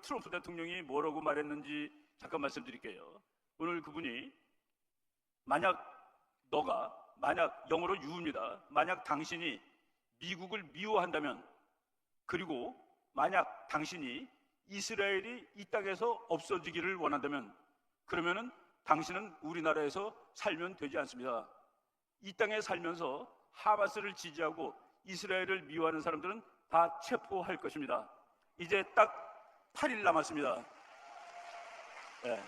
트럼프 대통령이 뭐라고 말했는지 잠깐 말씀드릴게요. 오늘 그분이 만약 영어로 you입니다. 만약 당신이 미국을 미워한다면, 그리고 만약 당신이 이스라엘이 이 땅에서 없어지기를 원한다면, 그러면은 당신은 우리나라에서 살면 되지 않습니다. 이 땅에 살면서 하마스를 지지하고 이스라엘을 미워하는 사람들은 다 체포할 것입니다. 이제 딱 8일 남았습니다. 네.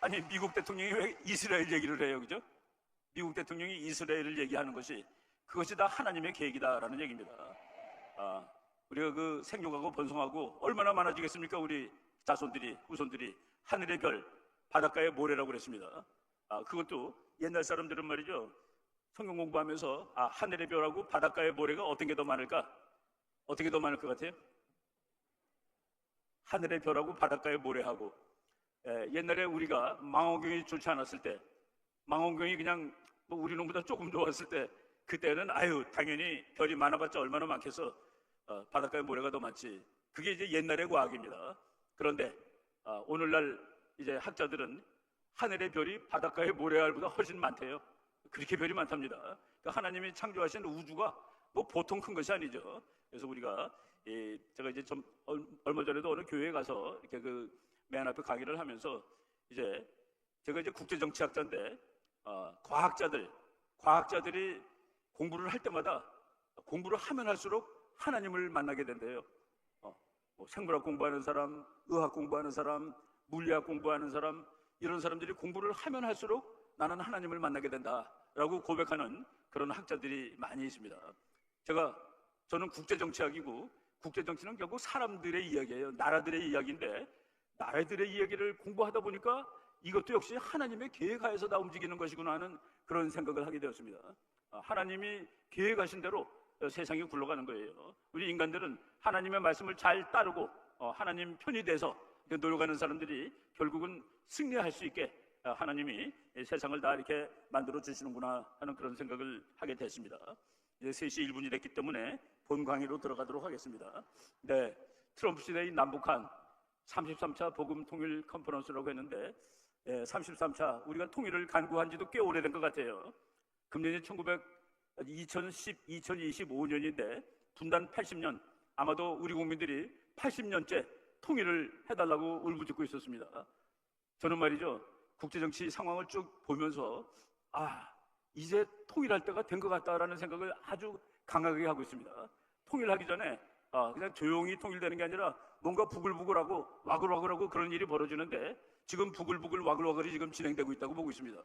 아니, 미국 대통령이 왜 이스라엘 얘기를 해요, 그죠? 미국 대통령이 이스라엘을 얘기하는 것이, 그것이 다 하나님의 계획이다라는 얘기입니다. 우리가 그 생육하고 번성하고 얼마나 많아지겠습니까? 우리 자손들이, 후손들이. 하늘의 별, 바닷가의 모래라고 그랬습니다. 그것도 옛날 사람들은 말이죠, 성경 공부하면서 하늘의 별하고 바닷가의 모래가 어떤 게 더 많을까? 어떻게 더 많을 것 같아요? 하늘의 별하고 바닷가의 모래하고. 옛날에 우리가 망원경이 좋지 않았을 때, 망원경이 그냥 뭐 우리 놈보다 조금 좋았을 때, 그때는 당연히 별이 많아봤자 얼마나 많겠어. 바닷가의 모래가 더 많지. 그게 이제 옛날의 과학입니다. 그런데 오늘날 이제 학자들은 하늘의 별이 바닷가의 모래알보다 훨씬 많대요. 그렇게 별이 많답니다. 그러니까 하나님이 창조하신 우주가 뭐 보통 큰 것이 아니죠. 그래서 우리가 제가 이제 좀 얼마 전에도 어느 교회에 가서 이렇게 그 맨 앞에 강의를 하면서, 이제 제가 이제 국제정치학자인데 과학자들이 공부를 할 때마다 공부를 하면 할수록 하나님을 만나게 된대요. 뭐 생물학 공부하는 사람, 의학 공부하는 사람, 물리학 공부하는 사람, 이런 사람들이 공부를 하면 할수록 나는 하나님을 만나게 된다라고 고백하는 그런 학자들이 많이 있습니다. 저는 국제정치학이고, 국제정치는 결국 사람들의 이야기예요. 나라들의 이야기인데, 나라들의 이야기를 공부하다 보니까 이것도 역시 하나님의 계획하에서 다 움직이는 것이구나 하는 그런 생각을 하게 되었습니다. 하나님이 계획하신 대로 세상이 굴러가는 거예요. 우리 인간들은 하나님의 말씀을 잘 따르고 하나님 편이 돼서 노력하는 사람들이 결국은 승리할 수 있게 하나님이 세상을 다 이렇게 만들어 주시는구나 하는 그런 생각을 하게 됐습니다. 이제 3시 1분이 됐기 때문에 본 강의로 들어가도록 하겠습니다. 네, 트럼프 시대의 남북한 33차 복음 통일 컨퍼런스라고 했는데, 33차 우리가 통일을 간구한 지도 꽤 오래된 것 같아요. 금년이 2025년인데 분단 80년, 아마도 우리 국민들이 80년째 통일을 해달라고 울부짖고 있었습니다. 저는 말이죠, 국제정치 상황을 쭉 보면서 이제 통일할 때가 된 것 같다라는 생각을 아주 강하게 하고 있습니다. 통일하기 전에 그냥 조용히 통일되는 게 아니라 뭔가 부글부글하고 와글와글하고 그런 일이 벌어지는데, 지금 부글부글 와글와글이 지금 진행되고 있다고 보고 있습니다.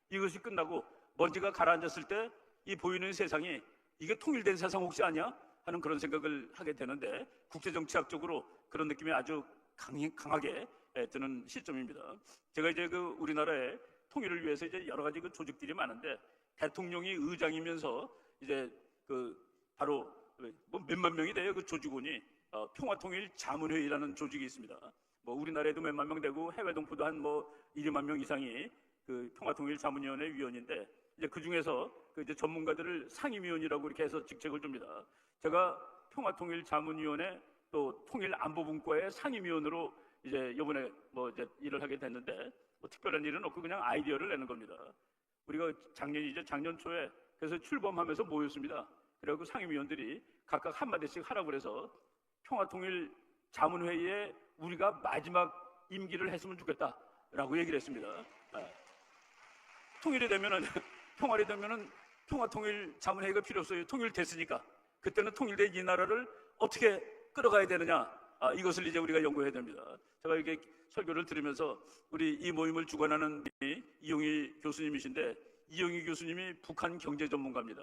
이것이 끝나고 먼지가 가라앉았을 때 이 보이는 세상이 이게 통일된 세상 혹시 아니야? 하는 그런 생각을 하게 되는데, 국제정치학적으로 그런 느낌이 아주 강하게 드는 시점입니다. 제가 이제 그 우리나라의 통일을 위해서 이제 여러 가지 그 조직들이 많은데, 대통령이 의장이면서 이제 바로 뭐 몇만 명이 돼요. 그 조직원이 평화통일자문회의라는 조직이 있습니다. 뭐 우리나라에도 몇만 명 되고 해외 동포도 한 뭐 1만 명 이상이 그 평화통일자문위원회 위원인데, 이제 그 중에서 그 이제 전문가들을 상임위원이라고 이렇게 해서 직책을 줍니다. 제가 평화통일자문위원회 또 통일안보분과의 상임위원으로 이제 이번에 뭐 이제 일을 하게 됐는데, 뭐 특별한 일은 없고 그냥 아이디어를 내는 겁니다. 우리가 작년 초에 그래서 출범하면서 모였습니다. 그래갖고 상임위원들이 각각 한마디씩 하라고 그래서 평화통일 자문회의에 우리가 마지막 임기를 했으면 좋겠다라고 얘기를 했습니다. 통일이 되면은 평화이 되면은 평화통일 자문회의가 필요 없어요. 통일됐으니까. 그때는 통일된 이 나라를 어떻게 끌어가야 되느냐, 이것을 이제 우리가 연구해야 됩니다. 제가 이렇게 설교를 들으면서 우리 이 모임을 주관하는 이용희 교수님이신데, 이용희 교수님이 북한 경제 전문가입니다.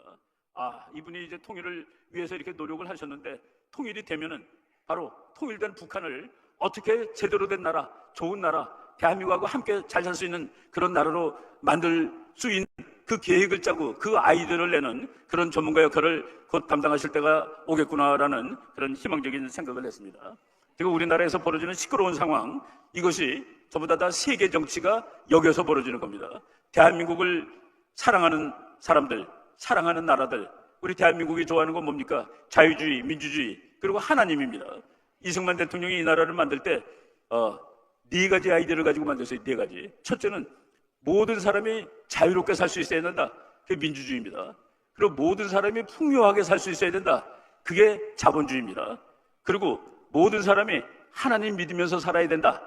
이분이 이제 통일을 위해서 이렇게 노력을 하셨는데, 통일이 되면은 바로 통일된 북한을 어떻게 제대로 된 나라, 좋은 나라, 대한민국하고 함께 잘 살 수 있는 그런 나라로 만들 수 있는 그 계획을 짜고 그 아이디어를 내는 그런 전문가 역할을 곧 담당하실 때가 오겠구나라는 그런 희망적인 생각을 했습니다. 지금 우리나라에서 벌어지는 시끄러운 상황, 이것이 전부 다 세계 정치가 여기서 벌어지는 겁니다. 대한민국을 사랑하는 사람들, 사랑하는 나라들, 우리 대한민국이 좋아하는 건 뭡니까? 자유주의, 민주주의, 그리고 하나님입니다. 이승만 대통령이 이 나라를 만들 때 네 가지 아이디어를 가지고 만들었어요. 네 가지. 첫째는 모든 사람이 자유롭게 살 수 있어야 된다. 그게 민주주의입니다. 그리고 모든 사람이 풍요하게 살 수 있어야 된다. 그게 자본주의입니다. 그리고 모든 사람이 하나님 믿으면서 살아야 된다.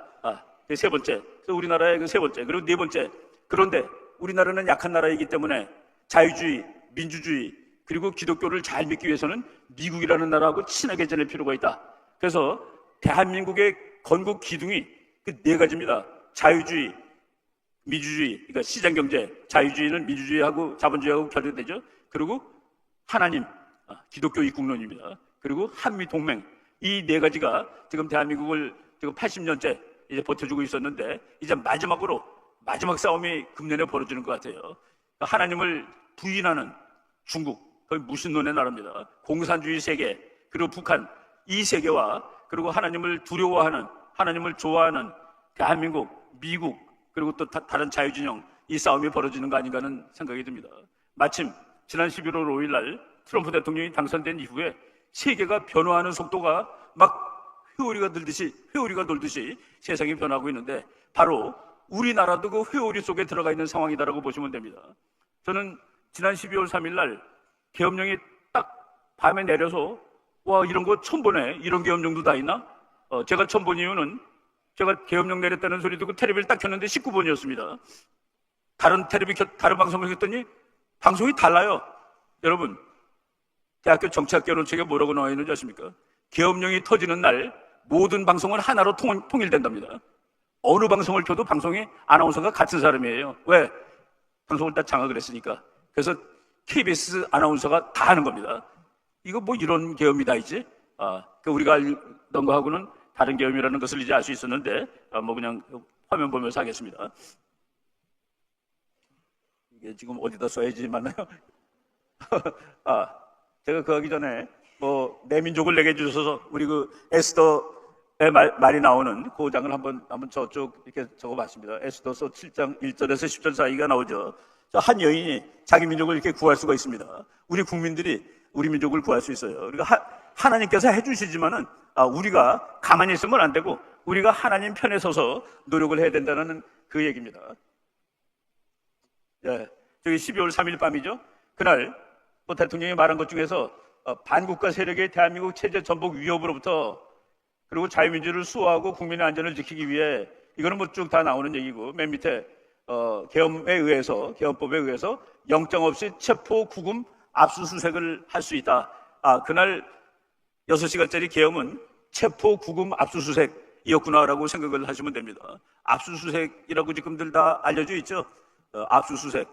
그게 세 번째. 그래서 우리나라의 그 세 번째. 그리고 네 번째. 그런데 우리나라는 약한 나라이기 때문에 자유주의, 민주주의, 그리고 기독교를 잘 믿기 위해서는 미국이라는 나라하고 친하게 지낼 필요가 있다. 그래서 대한민국의 건국 기둥이 그 네 가지입니다. 자유주의, 민주주의, 그러니까 시장경제, 자유주의는 민주주의하고 자본주의하고 결여되죠. 그리고 하나님, 기독교 입국론입니다. 그리고 한미동맹, 이 네 가지가 지금 대한민국을 지금 80년째 이제 버텨주고 있었는데, 이제 마지막 싸움이 금년에 벌어지는 것 같아요. 하나님을 부인하는 중국, 거의 무신론의 나라입니다. 공산주의 세계, 그리고 북한, 이 세계와 그리고 하나님을 두려워하는, 하나님을 좋아하는 대한민국, 미국, 그리고 또 다른 자유진영, 이 싸움이 벌어지는 거 아닌가 하는 생각이 듭니다. 마침 지난 11월 5일 날 트럼프 대통령이 당선된 이후에 세계가 변화하는 속도가 막 회오리가 돌듯이 세상이 변하고 있는데, 바로 우리나라도 그 회오리 속에 들어가 있는 상황이다라고 보시면 됩니다. 저는 지난 12월 3일 날 계엄령이 딱 밤에 내려서 와, 이런 거 처음 보네. 이런 계엄령도 다 있나? 제가 처음 본 이유는 제가 계엄령 내렸다는 소리 듣고 텔레비를 딱 켰는데 19번이었습니다. 다른 방송을 켰더니 방송이 달라요. 여러분, 대학교 정치학 개론책에 뭐라고 나와 있는지 아십니까? 계엄령이 터지는 날 모든 방송은 하나로 통일된답니다. 어느 방송을 켜도 방송이 아나운서가 같은 사람이에요. 왜? 방송을 다 장악을 했으니까. 그래서 KBS 아나운서가 다 하는 겁니다. 이거 뭐 이런 계엄이다 이제. 우리가 알던 거하고는 다른 계엄이라는 것을 이제 알 수 있었는데, 뭐 그냥 화면 보면서 하겠습니다. 이게 지금 어디다 써야지 맞나요? 제가 그 하기 전에 내 민족을 내게 주셔서 우리 그 에스더의 말이 나오는 그 장을 한번 저쪽 이렇게 적어봤습니다. 에스더서 7장 1절에서 10절 사이가 나오죠. 한 여인이 자기 민족을 이렇게 구할 수가 있습니다. 우리 국민들이 우리 민족을 구할 수 있어요. 우리가 하나님께서 해주시지만은 우리가 가만히 있으면 안 되고 우리가 하나님 편에 서서 노력을 해야 된다는 그 얘기입니다. 저기 12월 3일 밤이죠. 그날 대통령이 말한 것 중에서 반국가 세력의 대한민국 체제 전복 위협으로부터, 그리고 자유민주를 수호하고 국민의 안전을 지키기 위해, 이거는 뭐 쭉 다 나오는 얘기고, 맨 밑에 계엄법에 의해서 영장 없이 체포, 구금, 압수수색을 할 수 있다. 그날 6시간짜리 계엄은 체포, 구금, 압수수색이었구나라고 생각을 하시면 됩니다. 압수수색이라고 지금들 다 알려져 있죠. 압수수색,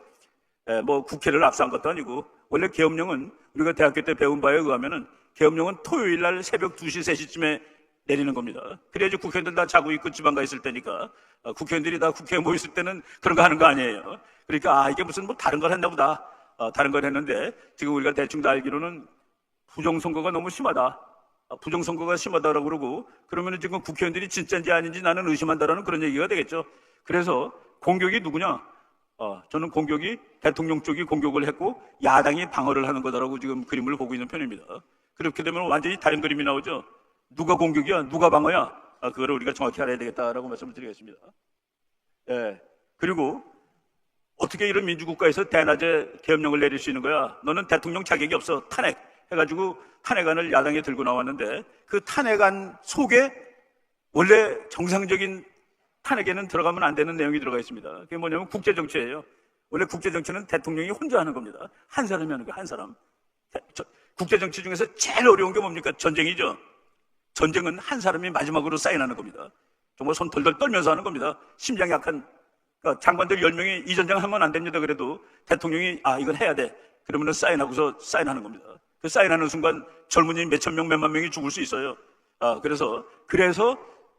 국회를 압수한 것도 아니고, 원래 계엄령은 우리가 대학교 때 배운 바에 의하면은 계엄령은 토요일 날 새벽 2시, 3시쯤에 내리는 겁니다. 그래야지 국회의원들 다 자고 있고 지방 가 있을 때니까, 국회의원들이 다 국회에 모였을 때는 그런 거 하는 거 아니에요. 그러니까 이게 무슨 다른 걸 했나 보다. 다른 걸 했는데, 지금 우리가 대충 다 알기로는 부정선거가 너무 심하다. 부정선거가 심하다라고 그러고, 그러면은 지금 국회의원들이 진짜인지 아닌지 나는 의심한다라는 그런 얘기가 되겠죠. 그래서 공격이 누구냐? 저는 공격이 대통령 쪽이 공격을 했고 야당이 방어를 하는 거다라고 지금 그림을 보고 있는 편입니다. 그렇게 되면 완전히 다른 그림이 나오죠. 누가 공격이야? 누가 방어야? 그거를 우리가 정확히 알아야 되겠다라고 말씀을 드리겠습니다. 그리고 어떻게 이런 민주국가에서 대낮에 계엄령을 내릴 수 있는 거야? 너는 대통령 자격이 없어. 탄핵 해가지고 탄핵안을 야당에 들고 나왔는데, 그 탄핵안 속에 원래 정상적인 탄핵에는 들어가면 안 되는 내용이 들어가 있습니다. 그게 뭐냐면 국제정치예요. 원래 국제정치는 대통령이 혼자 하는 겁니다. 한 사람이 하는 거예요. 한 사람. 국제정치 중에서 제일 어려운 게 뭡니까? 전쟁이죠. 전쟁은 한 사람이 마지막으로 사인하는 겁니다. 정말 손 덜덜 떨면서 하는 겁니다. 심장이 약한 장관들 10명이 이 전쟁 하면 안 됩니다. 그래도 대통령이 이건 해야 돼. 그러면 사인하고서 사인하는 겁니다. 그 사인하는 순간 젊은이 몇천 명, 몇만 명이 죽을 수 있어요. 그래서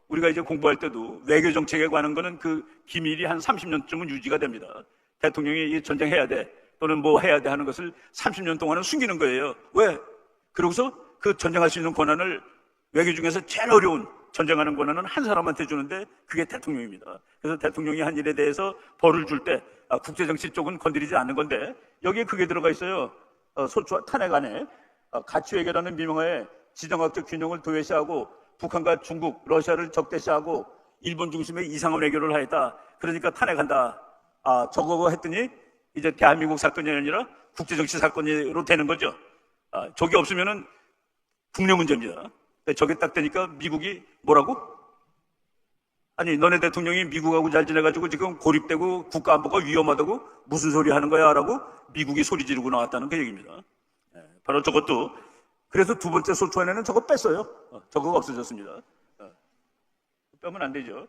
우리가 이제 공부할 때도 외교 정책에 관한 거는 그 기밀이 한 30년쯤은 유지가 됩니다. 대통령이 이 전쟁해야 돼 또는 뭐 해야 돼 하는 것을 30년 동안은 숨기는 거예요. 왜? 그러고서 그 전쟁할 수 있는 권한을, 외교 중에서 제일 어려운 전쟁하는 권한은 한 사람한테 주는데 그게 대통령입니다. 그래서 대통령이 한 일에 대해서 벌을 줄 때 국제정치 쪽은 건드리지 않는 건데, 여기에 그게 들어가 있어요. 탄핵안에 가치외교라는 미명하에 지정학적 균형을 도외시하고 북한과 중국, 러시아를 적대시하고 일본 중심의 이상한 외교를 하였다. 그러니까 탄핵한다. 저거 했더니 이제 대한민국 사건이 아니라 국제정치 사건으로 되는 거죠. 저게 없으면은 국내 문제입니다. 저게 딱 되니까 미국이 뭐라고? 아니, 너네 대통령이 미국하고 잘 지내가지고 지금 고립되고 국가안보가 위험하다고 무슨 소리 하는 거야? 라고 미국이 소리 지르고 나왔다는 그 얘기입니다. 바로 저것도. 그래서 두 번째 소추안에는 저거 뺐어요. 저거가 없어졌습니다. 빼면 안 되죠.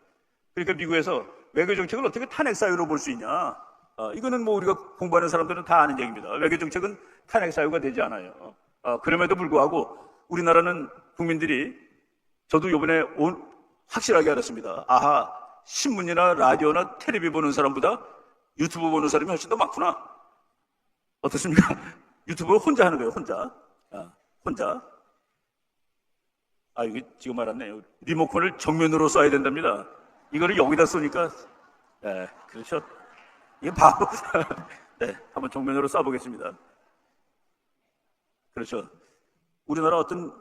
그러니까 미국에서 외교정책을 어떻게 탄핵사유로 볼 수 있냐? 이거는 뭐 우리가 공부하는 사람들은 다 아는 얘기입니다. 외교정책은 탄핵사유가 되지 않아요. 그럼에도 불구하고 우리나라는 국민들이, 저도 이번에 확실하게 알았습니다. 아하, 신문이나 라디오나 텔레비 보는 사람보다 유튜브 보는 사람이 훨씬 더 많구나. 어떻습니까? 유튜브를 혼자 하는 거예요, 혼자. 혼자. 이게 지금 알았네요. 리모컨을 정면으로 쏴야 된답니다. 이거를 여기다 쏘니까, 그렇죠. 이게 바보. 네, 한번 정면으로 쏴보겠습니다. 그렇죠. 우리나라 어떤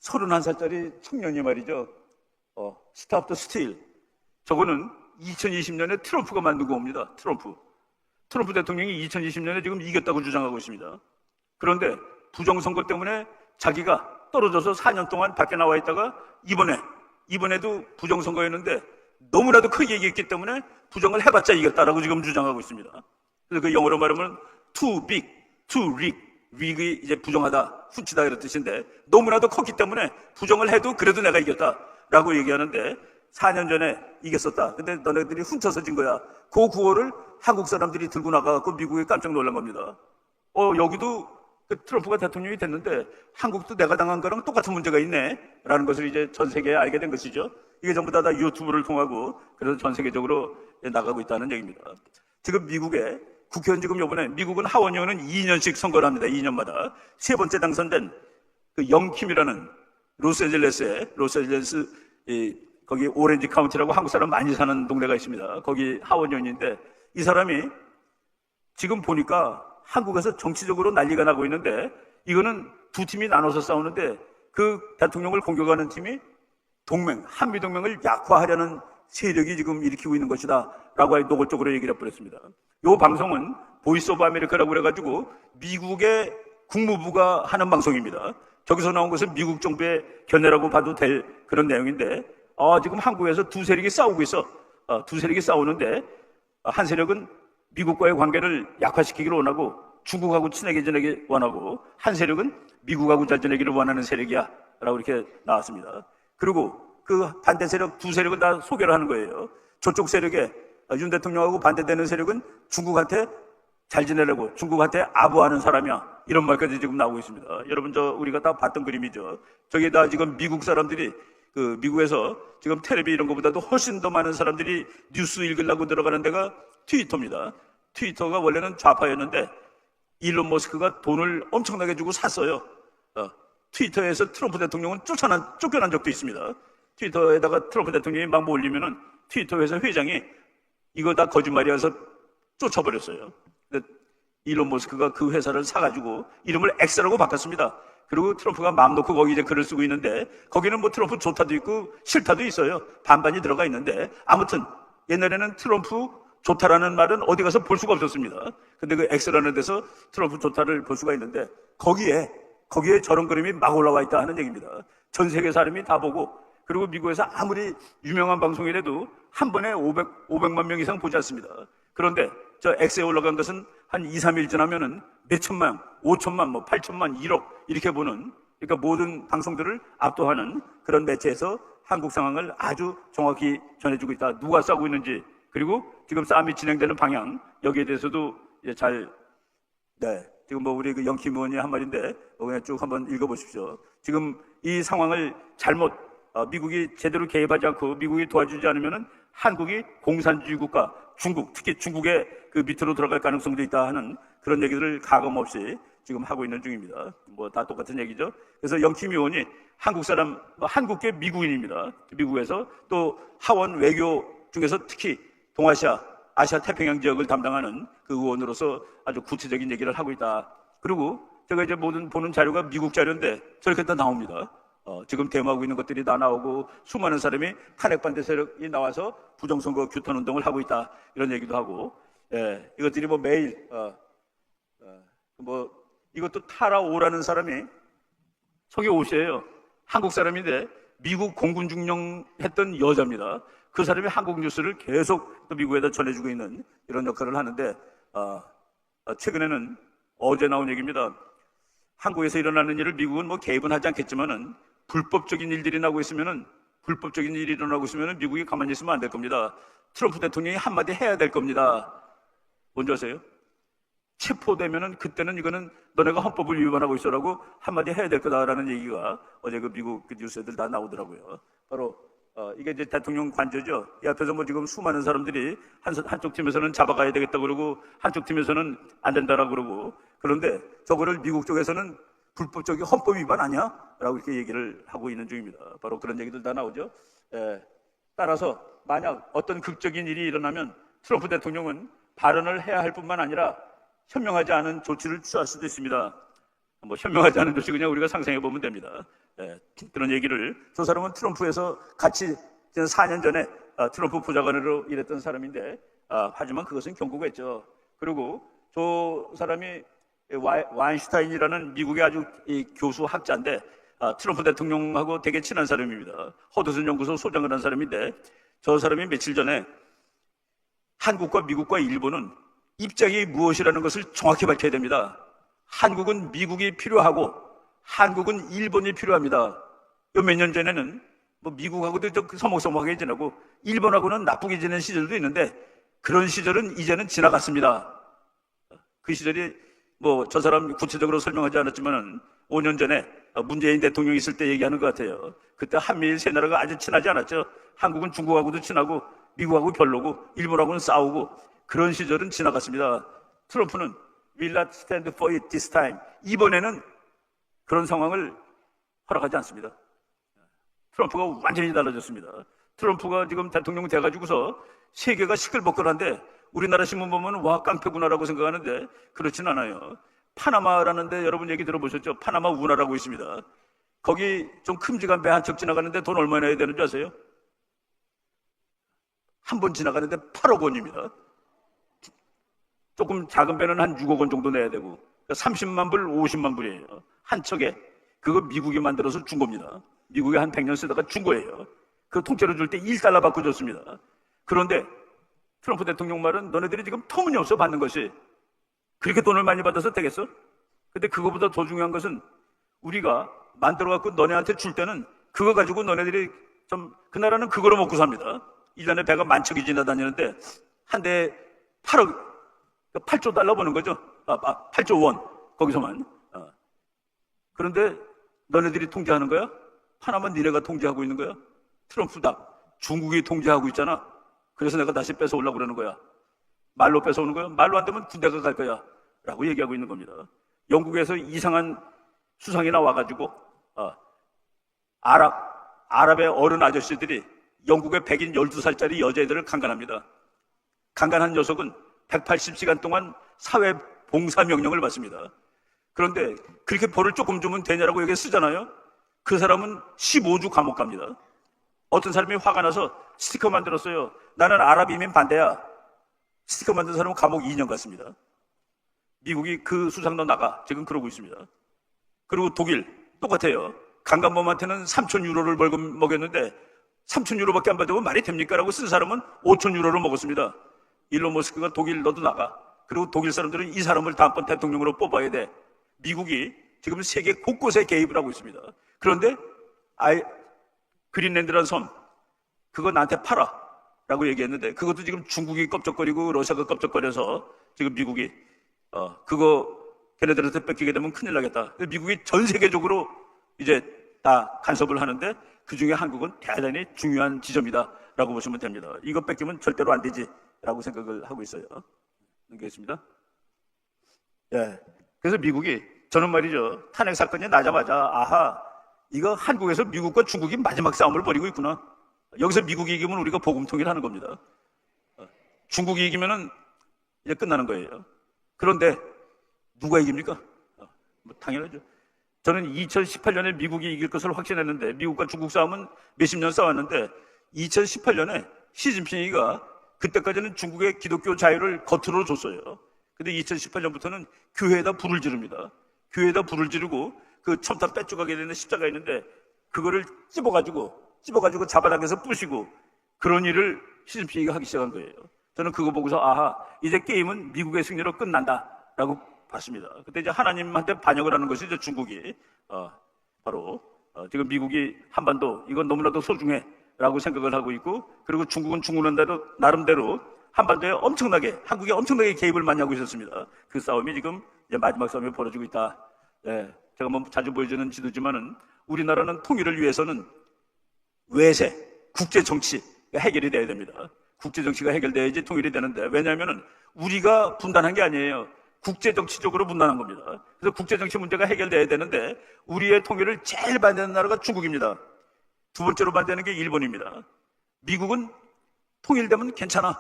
31살짜리 청년이 말이죠. 스탑 더 스틸. 저거는 2020년에 트럼프가 만든 겁니다. 트럼프 대통령이 2020년에 지금 이겼다고 주장하고 있습니다. 그런데 부정선거 때문에 자기가 떨어져서 4년 동안 밖에 나와 있다가 이번에도 부정선거였는데 너무나도 크게 이겼기 때문에 부정을 해봤자 이겼다라고 지금 주장하고 있습니다. 그래서 그 영어로 말하면 too big, too rig. 릭이 이제 부정하다, 훔치다 이런 뜻인데 너무나도 컸기 때문에 부정을 해도 그래도 내가 이겼다라고 얘기하는데 4년 전에 이겼었다. 근데 너네들이 훔쳐서 진 거야. 그 구호를 한국 사람들이 들고 나가갖고 미국에 깜짝 놀란 겁니다. 여기도 그 트럼프가 대통령이 됐는데 한국도 내가 당한 거랑 똑같은 문제가 있네 라는 것을 이제 전 세계에 알게 된 것이죠. 이게 전부 다 유튜브를 통하고 그래서 전 세계적으로 나가고 있다는 얘기입니다. 지금 미국에 국회의원 지금 이번에 미국은 하원의원은 2년씩 선거를 합니다. 2년마다. 세 번째 당선된 그 영킴이라는 로스앤젤레스 거기 오렌지 카운티라고 한국 사람 많이 사는 동네가 있습니다. 거기 하원의원인데 이 사람이 지금 보니까 한국에서 정치적으로 난리가 나고 있는데 이거는 두 팀이 나눠서 싸우는데 그 대통령을 공격하는 팀이 한미동맹을 약화하려는 세력이 지금 일으키고 있는 것이다 라고 노골적으로 얘기를 해버렸습니다. 이 방송은 보이스 오브 아메리카라고 그래가지고 미국의 국무부가 하는 방송입니다. 저기서 나온 것은 미국 정부의 견해라고 봐도 될 그런 내용인데 지금 한국에서 두 세력이 싸우고 있어. 두 세력이 싸우는데 한 세력은 미국과의 관계를 약화시키기를 원하고 중국하고 친하게 지내기 원하고 한 세력은 미국하고 잘 지내기를 원하는 세력이야 라고 이렇게 나왔습니다. 그리고 그 반대 세력 두 세력은 다 소개를 하는 거예요. 저쪽 세력에 윤 대통령하고 반대되는 세력은 중국한테 잘 지내려고 중국한테 아부하는 사람이야 이런 말까지 지금 나오고 있습니다. 여러분 우리가 다 봤던 그림이죠. 저기다 지금 미국 사람들이 미국에서 지금 텔레비 이런 것보다도 훨씬 더 많은 사람들이 뉴스 읽으려고 들어가는 데가 트위터입니다. 트위터가 원래는 좌파였는데 일론 머스크가 돈을 엄청나게 주고 샀어요. 트위터에서 트럼프 대통령은 쫓겨난 적도 있습니다. 트위터에다가 트럼프 대통령이 막 뭐 올리면은 트위터 회사 회장이 이거 다 거짓말이어서 쫓아버렸어요. 근데 일론 머스크가 그 회사를 사가지고 이름을 X라고 바꿨습니다. 그리고 트럼프가 마음 놓고 거기 이제 글을 쓰고 있는데 거기는 뭐 트럼프 좋다도 있고 싫다도 있어요. 반반이 들어가 있는데 아무튼 옛날에는 트럼프 좋다라는 말은 어디 가서 볼 수가 없었습니다. 근데 그 X라는 데서 트럼프 좋다를 볼 수가 있는데 거기에 저런 그림이 막 올라와 있다 하는 얘기입니다. 전 세계 사람이 다 보고 그리고 미국에서 아무리 유명한 방송이라도 한 번에 500만 명 이상 보지 않습니다. 그런데 저 X에 올라간 것은 한 2, 3일 지나면은 몇천만, 5천만, 8천만, 1억 이렇게 보는 그러니까 모든 방송들을 압도하는 그런 매체에서 한국 상황을 아주 정확히 전해주고 있다. 누가 싸우고 있는지 그리고 지금 싸움이 진행되는 방향 여기에 대해서도 지금 뭐 우리 그 영킴 의원이 한 말인데 그냥 쭉 한번 읽어보십시오. 지금 이 상황을 미국이 제대로 개입하지 않고 미국이 도와주지 않으면은 한국이 공산주의 국가, 특히 중국의 그 밑으로 들어갈 가능성도 있다 하는 그런 얘기들을 가감 없이 지금 하고 있는 중입니다. 뭐 다 똑같은 얘기죠. 그래서 영킴 의원이 한국계 미국인입니다. 미국에서 또 하원 외교 중에서 특히 동아시아, 아시아 태평양 지역을 담당하는 그 의원으로서 아주 구체적인 얘기를 하고 있다. 그리고 제가 이제 보는 자료가 미국 자료인데 저렇게 다 나옵니다. 지금 대모하고 있는 것들이 다 나오고 수많은 사람이 탄핵 반대 세력이 나와서 부정선거 규탄 운동을 하고 있다 이런 얘기도 하고, 이것들이 뭐 매일 뭐 이것도 타라 오라는 사람이 속이 옷이에요. 한국 사람인데 미국 공군 중령했던 여자입니다. 그 사람이 한국 뉴스를 계속 또 미국에다 전해주고 있는 이런 역할을 하는데, 최근에는 어제 나온 얘기입니다. 한국에서 일어나는 일을 미국은 뭐 개입은 하지 않겠지만은 불법적인 일들이 나고 있으면은 불법적인 일이 일어나고 있으면은 미국이 가만히 있으면 안 될 겁니다. 트럼프 대통령이 한마디 해야 될 겁니다. 뭔지 아세요? 체포되면은 그때는 이거는 너네가 헌법을 위반하고 있어라고 한마디 해야 될 거다라는 얘기가 어제 그 미국 그 뉴스들 다 나오더라고요. 바로 이게 이제 대통령 관저죠. 이 앞에서 뭐 지금 수많은 사람들이 한쪽 팀에서는 잡아가야 되겠다 그러고 한쪽 팀에서는 안 된다라고 그러고, 그런데 저거를 미국 쪽에서는 불법적인 헌법 위반 아니야? 라고 이렇게 얘기를 하고 있는 중입니다. 바로 그런 얘기들 다 나오죠. 따라서 만약 어떤 극적인 일이 일어나면 트럼프 대통령은 발언을 해야 할 뿐만 아니라 현명하지 않은 조치를 취할 수도 있습니다. 뭐 현명하지 않은 조치 그냥 우리가 상상해 보면 됩니다. 그런 얘기를, 저 사람은 트럼프에서 같이 4년 전에 트럼프 보좌관으로 일했던 사람인데, 하지만 그것은 경고가 있죠. 그리고 저 사람이 와인슈타인이라는 미국의 아주 교수 학자인데, 트럼프 대통령하고 되게 친한 사람입니다. 허드슨 연구소 소장을 한 사람인데, 저 사람이 며칠 전에 한국과 미국과 일본은 입장이 무엇이라는 것을 정확히 밝혀야 됩니다. 한국은 미국이 필요하고 한국은 일본이 필요합니다. 몇 년 전에는 뭐 미국하고도 좀 서먹서먹하게 지내고 일본하고는 나쁘게 지낸 시절도 있는데, 그런 시절은 이제는 지나갔습니다. 그 시절이 뭐 저 사람 구체적으로 설명하지 않았지만 5년 전에 문재인 대통령이 있을 때 얘기하는 것 같아요. 그때 한미일 세 나라가 아주 친하지 않았죠. 한국은 중국하고도 친하고 미국하고 별로고 일본하고는 싸우고, 그런 시절은 지나갔습니다. 트럼프는 will not stand for it this time. 이번에는 그런 상황을 허락하지 않습니다. 트럼프가 완전히 달라졌습니다. 트럼프가 지금 대통령 돼가지고서 세계가 시끌벅걸한데 우리나라 신문 보면 와 깡패구나라고 생각하는데 그렇진 않아요. 파나마라는 데 여러분 얘기 들어보셨죠? 파나마 운하라고 있습니다. 거기 좀 큼직한 배 한 척 지나가는데 돈 얼마나 해야 되는 줄 아세요? 한 번 지나가는데 8억 원입니다. 조금 작은 배는 한 6억 원 정도 내야 되고, 30만 불, 50만 불이에요. 한 척에. 그거 미국이 만들어서 준 겁니다. 미국이 한 100년 쓰다가 준 거예요. 그 통째로 줄 때 1달러 받고 줬습니다. 그런데 트럼프 대통령 말은 너네들이 지금 터무니없어 받는 것이, 그렇게 돈을 많이 받아서 되겠어? 근데 그거보다 더 중요한 것은 우리가 만들어갖고 너네한테 줄 때는 그거 가지고 너네들이 그 나라는 그거로 먹고 삽니다. 1년에 배가 만 척이 지나다니는데 한 대에 8조 달러 버는 거죠. 8조 원 거기서만. 그런데 너네들이 통제하는 거야? 하나만 니네가 통제하고 있는 거야? 트럼프다. 중국이 통제하고 있잖아. 그래서 내가 다시 뺏어오려고 그러는 거야. 말로 뺏어오는 거야? 말로 안 되면 군대가 갈 거야 라고 얘기하고 있는 겁니다. 영국에서 이상한 수상이 나와가지고 아랍의 어른 아저씨들이 영국의 백인 12살짜리 여자애들을 강간합니다. 강간한 녀석은 180시간 동안 사회 봉사 명령을 받습니다. 그런데 그렇게 벌을 조금 주면 되냐라고 여기 쓰잖아요. 그 사람은 15주 감옥 갑니다. 어떤 사람이 화가 나서 스티커 만들었어요. 나는 아랍 이민 반대야. 스티커 만든 사람은 감옥 2년 갔습니다. 미국이 그 수상도 나가 지금 그러고 있습니다. 그리고 독일 똑같아요. 강간범한테는 3,000유로를 벌금 먹였는데 3,000유로밖에 안 받으면 말이 됩니까? 라고 쓴 사람은 5,000유로를 먹었습니다. 일론 머스크가 독일 너도 나가. 그리고 독일 사람들은 이 사람을 다음번 대통령으로 뽑아야 돼. 미국이 지금 세계 곳곳에 개입을 하고 있습니다. 그런데 그린랜드라는 섬 그거 나한테 팔아 라고 얘기했는데, 그것도 지금 중국이 껍적거리고 러시아가 껍적거려서 지금 미국이 그거 걔네들한테 뺏기게 되면 큰일 나겠다. 미국이 전 세계적으로 이제 다 간섭을 하는데 그 중에 한국은 대단히 중요한 지점이다 라고 보시면 됩니다. 이거 뺏기면 절대로 안 되지 라고 생각을 하고 있어요. 넘기겠습니다. 그래서 미국이, 저는 말이죠, 탄핵 사건이 나자마자 아하, 이거 한국에서 미국과 중국이 마지막 싸움을 벌이고 있구나. 여기서 미국이 이기면 우리가 복음통일 하는 겁니다. 중국이 이기면은 이제 끝나는 거예요. 그런데 누가 이깁니까? 뭐 당연하죠. 저는 2018년에 미국이 이길 것을 확신했는데, 미국과 중국 싸움은 몇십 년 싸웠는데 2018년에 시진핑이가 그때까지는 중국의 기독교 자유를 겉으로 줬어요. 근데 2018년부터는 교회에다 불을 지릅니다. 교회에다 불을 지르고 그 첨탑 빼앗겨가게 되는 십자가 있는데 그거를 찝어가지고 잡아당겨서 부시고, 그런 일을 시진핑이가 하기 시작한 거예요. 저는 그거 보고서 아하, 이제 게임은 미국의 승리로 끝난다라고 봤습니다. 그때 이제 하나님한테 반역을 하는 것이 이제 중국이 바로 지금 미국이 한반도 이건 너무나도 소중해라고 생각을 하고 있고, 그리고 중국은 나름대로 한반도에 한국에 엄청나게 개입을 많이 하고 있었습니다. 그 싸움이 지금 이제 마지막 싸움이 벌어지고 있다. 네, 제가 뭐 자주 보여주는 지도지만은 우리나라는 통일을 위해서는 외세, 국제 정치가 해결이 돼야 됩니다. 국제 정치가 해결돼야지 통일이 되는데, 왜냐하면 우리가 분단한 게 아니에요. 국제 정치적으로 분단한 겁니다. 그래서 국제 정치 문제가 해결돼야 되는데 우리의 통일을 제일 반대하는 나라가 중국입니다. 두 번째로 반대하는 게 일본입니다. 미국은 통일되면 괜찮아.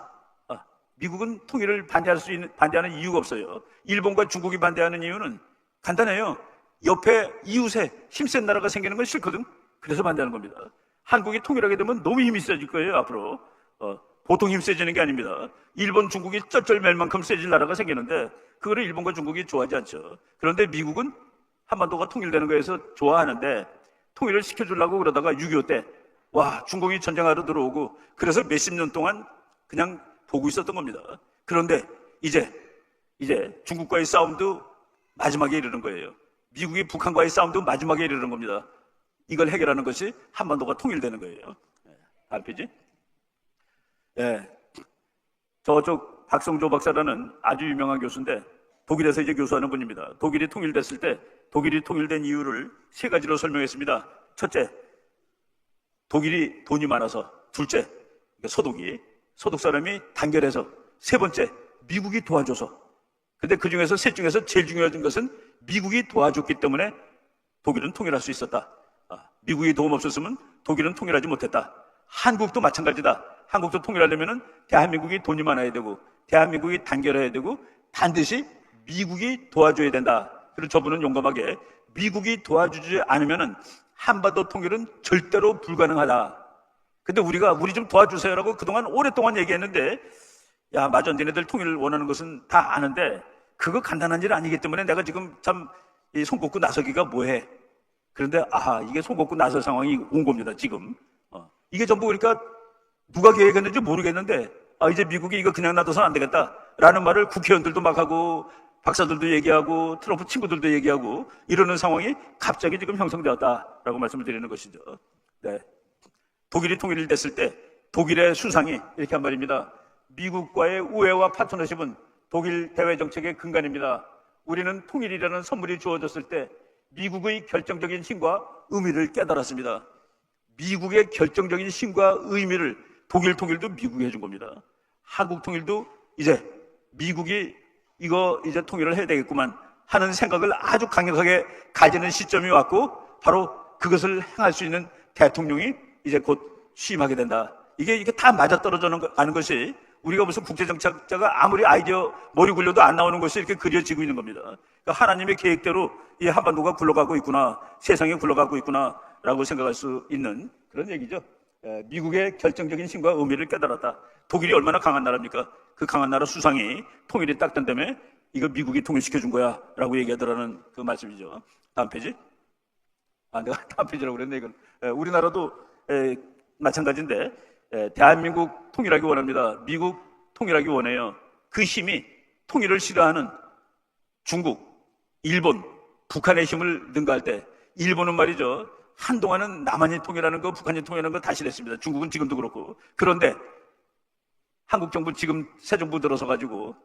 미국은 통일을 반대하는 이유가 없어요. 일본과 중국이 반대하는 이유는 간단해요. 옆에 이웃에 힘센 나라가 생기는 건 싫거든. 그래서 반대하는 겁니다. 한국이 통일하게 되면 너무 힘이 세질 거예요, 앞으로. 보통 힘 세지는 게 아닙니다. 일본, 중국이 쩔쩔맬 만큼 세질 나라가 생기는데 그거를 일본과 중국이 좋아하지 않죠. 그런데 미국은 한반도가 통일되는 거에서 좋아하는데, 통일을 시켜주려고 그러다가 6.25 때 중국이 전쟁하러 들어오고, 그래서 몇십 년 동안 그냥 보고 있었던 겁니다. 그런데 이제 중국과의 싸움도 마지막에 이르는 거예요. 미국이 북한과의 싸움도 마지막에 이르는 겁니다. 이걸 해결하는 것이 한반도가 통일되는 거예요. 다음 페이지. 저쪽 박성조 박사라는 아주 유명한 교수인데 독일에서 이제 교수하는 분입니다. 독일이 통일됐을 때 독일이 통일된 이유를 세 가지로 설명했습니다. 첫째, 독일이 돈이 많아서. 둘째, 소독 사람이 단결해서. 세 번째, 미국이 도와줘서. 근데 그 중에서 셋 중에서 제일 중요한 것은 미국이 도와줬기 때문에 독일은 통일할 수 있었다. 미국이 도움 없었으면 독일은 통일하지 못했다. 한국도 마찬가지다. 한국도 통일하려면 대한민국이 돈이 많아야 되고, 대한민국이 단결해야 되고, 반드시 미국이 도와줘야 된다. 그리고 저분은 용감하게 미국이 도와주지 않으면 한반도 통일은 절대로 불가능하다. 근데 우리 좀 도와주세요라고 그동안 오랫동안 얘기했는데, 야, 맞아, 너네들 통일을 원하는 것은 다 아는데 그거 간단한 일 아니기 때문에 내가 지금 참 손 꽂고 나서기가 뭐해. 그런데 이게 손 꽂고 나설 상황이 온 겁니다, 지금. 이게 전부 그러니까 누가 계획했는지 모르겠는데, 이제 미국이 이거 그냥 놔둬서는 안 되겠다라는 말을 국회의원들도 막 하고, 박사들도 얘기하고, 트럼프 친구들도 얘기하고, 이러는 상황이 갑자기 지금 형성되었다라고 말씀을 드리는 것이죠. 네. 독일이 통일됐을 때 독일의 수상이 이렇게 한 말입니다. 미국과의 우애와 파트너십은 독일 대외 정책의 근간입니다. 우리는 통일이라는 선물이 주어졌을 때 미국의 결정적인 힘과 의미를 깨달았습니다. 미국의 결정적인 힘과 의미를 독일 통일도 미국이 해준 겁니다. 한국 통일도 이제 미국이 이거 이제 통일을 해야 되겠구만 하는 생각을 아주 강력하게 가지는 시점이 왔고, 바로 그것을 행할 수 있는 대통령이 이제 곧 취임하게 된다. 이게 다 맞아떨어져 가는 것이, 우리가 무슨 국제정책자가 아무리 아이디어 머리 굴려도 안 나오는 것이 이렇게 그려지고 있는 겁니다. 그러니까 하나님의 계획대로 이 한반도가 굴러가고 있구나, 세상이 굴러가고 있구나 라고 생각할 수 있는 그런 얘기죠. 미국의 결정적인 힘과 의미를 깨달았다. 독일이 얼마나 강한 나라입니까? 그 강한 나라 수상이 통일이 딱 된다며 이거 미국이 통일시켜준 거야 라고 얘기하더라는 그 말씀이죠. 다음 페이지. 내가 다음 페이지라고 그랬네. 이건 우리나라도 마찬가지인데, 대한민국 통일하기 원합니다. 미국 통일하기 원해요. 그 힘이 통일을 싫어하는 중국, 일본, 북한의 힘을 능가할 때, 일본은 말이죠, 한동안은 남한이 통일하는 거, 북한이 통일하는 거 다 싫어했습니다. 중국은 지금도 그렇고. 그런데 한국 정부 지금 새 정부 들어서 가지고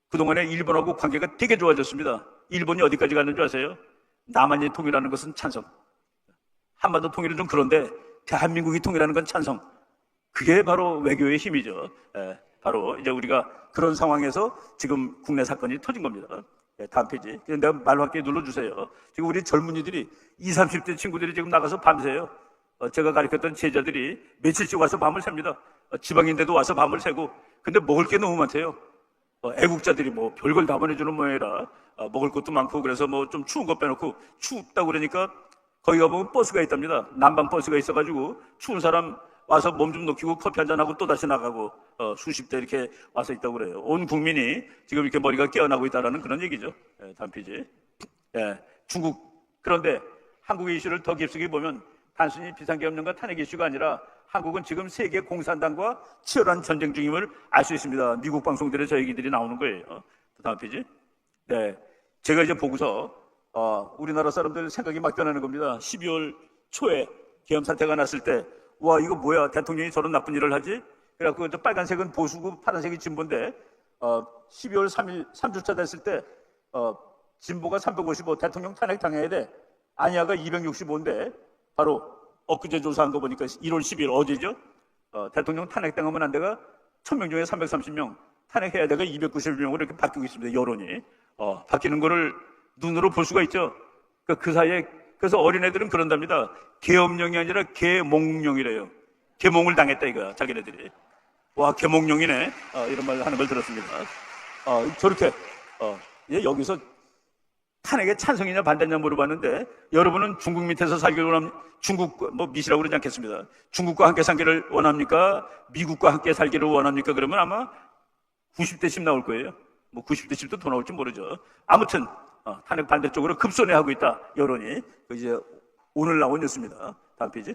그동안에 일본하고 관계가 되게 좋아졌습니다. 일본이 어디까지 갔는 줄 아세요? 남한이 통일하는 것은 찬성. 한반도 통일은 좀 그런데 대한민국이 통일하는 건 찬성. 그게 바로 외교의 힘이죠. 바로 이제 우리가 그런 상황에서 지금 국내 사건이 터진 겁니다. 다음 페이지. 내가 말할게 눌러주세요. 지금 우리 젊은이들이 20, 30대 친구들이 지금 나가서 밤새요. 제가 가르쳤던 제자들이 며칠씩 와서 밤을 셉니다. 지방인데도 와서 밤을 새고. 근데 먹을 게 너무 많대요. 애국자들이 뭐 별걸 다 보내주는 모양이라 먹을 것도 많고 그래서 뭐 좀 추운 거 빼놓고 춥다고 그러니까 거기 가보면 버스가 있답니다. 난방 버스가 있어가지고 추운 사람 와서 몸 좀 녹이고 커피 한잔 하고 또 다시 나가고 수십 대 이렇게 와서 있다고 그래요. 온 국민이 지금 이렇게 머리가 깨어나고 있다라는 그런 얘기죠. 단피지. 중국. 그런데 한국의 이슈를 더 깊숙이 보면 단순히 비상계엄령과 탄핵 이슈가 아니라 한국은 지금 세계 공산당과 치열한 전쟁 중임을 알 수 있습니다. 미국 방송들에 저 얘기들이 나오는 거예요. 다음 페이지. 제가 이제 보고서 우리나라 사람들 생각이 막 변하는 겁니다. 12월 초에 계엄 사태가 났을 때 와 이거 뭐야 대통령이 저런 나쁜 일을 하지? 그래갖고 저 빨간색은 보수고 파란색이 진보인데 12월 3일 3주차 됐을 때 진보가 355 대통령 탄핵 당해야 돼. 아니야가 265인데 바로 엊그제 조사한 거 보니까 1월 10일 어제죠? 대통령 탄핵 당하면 안 돼가 1000명 중에 330명 탄핵해야 돼가 291명으로 이렇게 바뀌고 있습니다. 여론이 바뀌는 거를 눈으로 볼 수가 있죠. 그 사이에 그래서 어린애들은 그런답니다. 계엄령이 아니라 계몽령이래요. 계몽을 당했다 이거야 자기네들이. 와 계몽령이네 이런 말 하는 걸 들었습니다. 저렇게 여기서 탄핵에 찬성이냐 반대냐 물어봤는데 여러분은 중국 밑에서 살기를 원합니까? 중국 뭐 미시라고 그러지 않겠습니다. 중국과 함께 살기를 원합니까? 미국과 함께 살기를 원합니까? 그러면 아마 90대 10 나올 거예요. 뭐 90대 10도 더 나올지 모르죠. 아무튼 탄핵 반대쪽으로 급선회하고 있다 여론이. 이제 오늘 나온 뉴스입니다. 다음 페이지.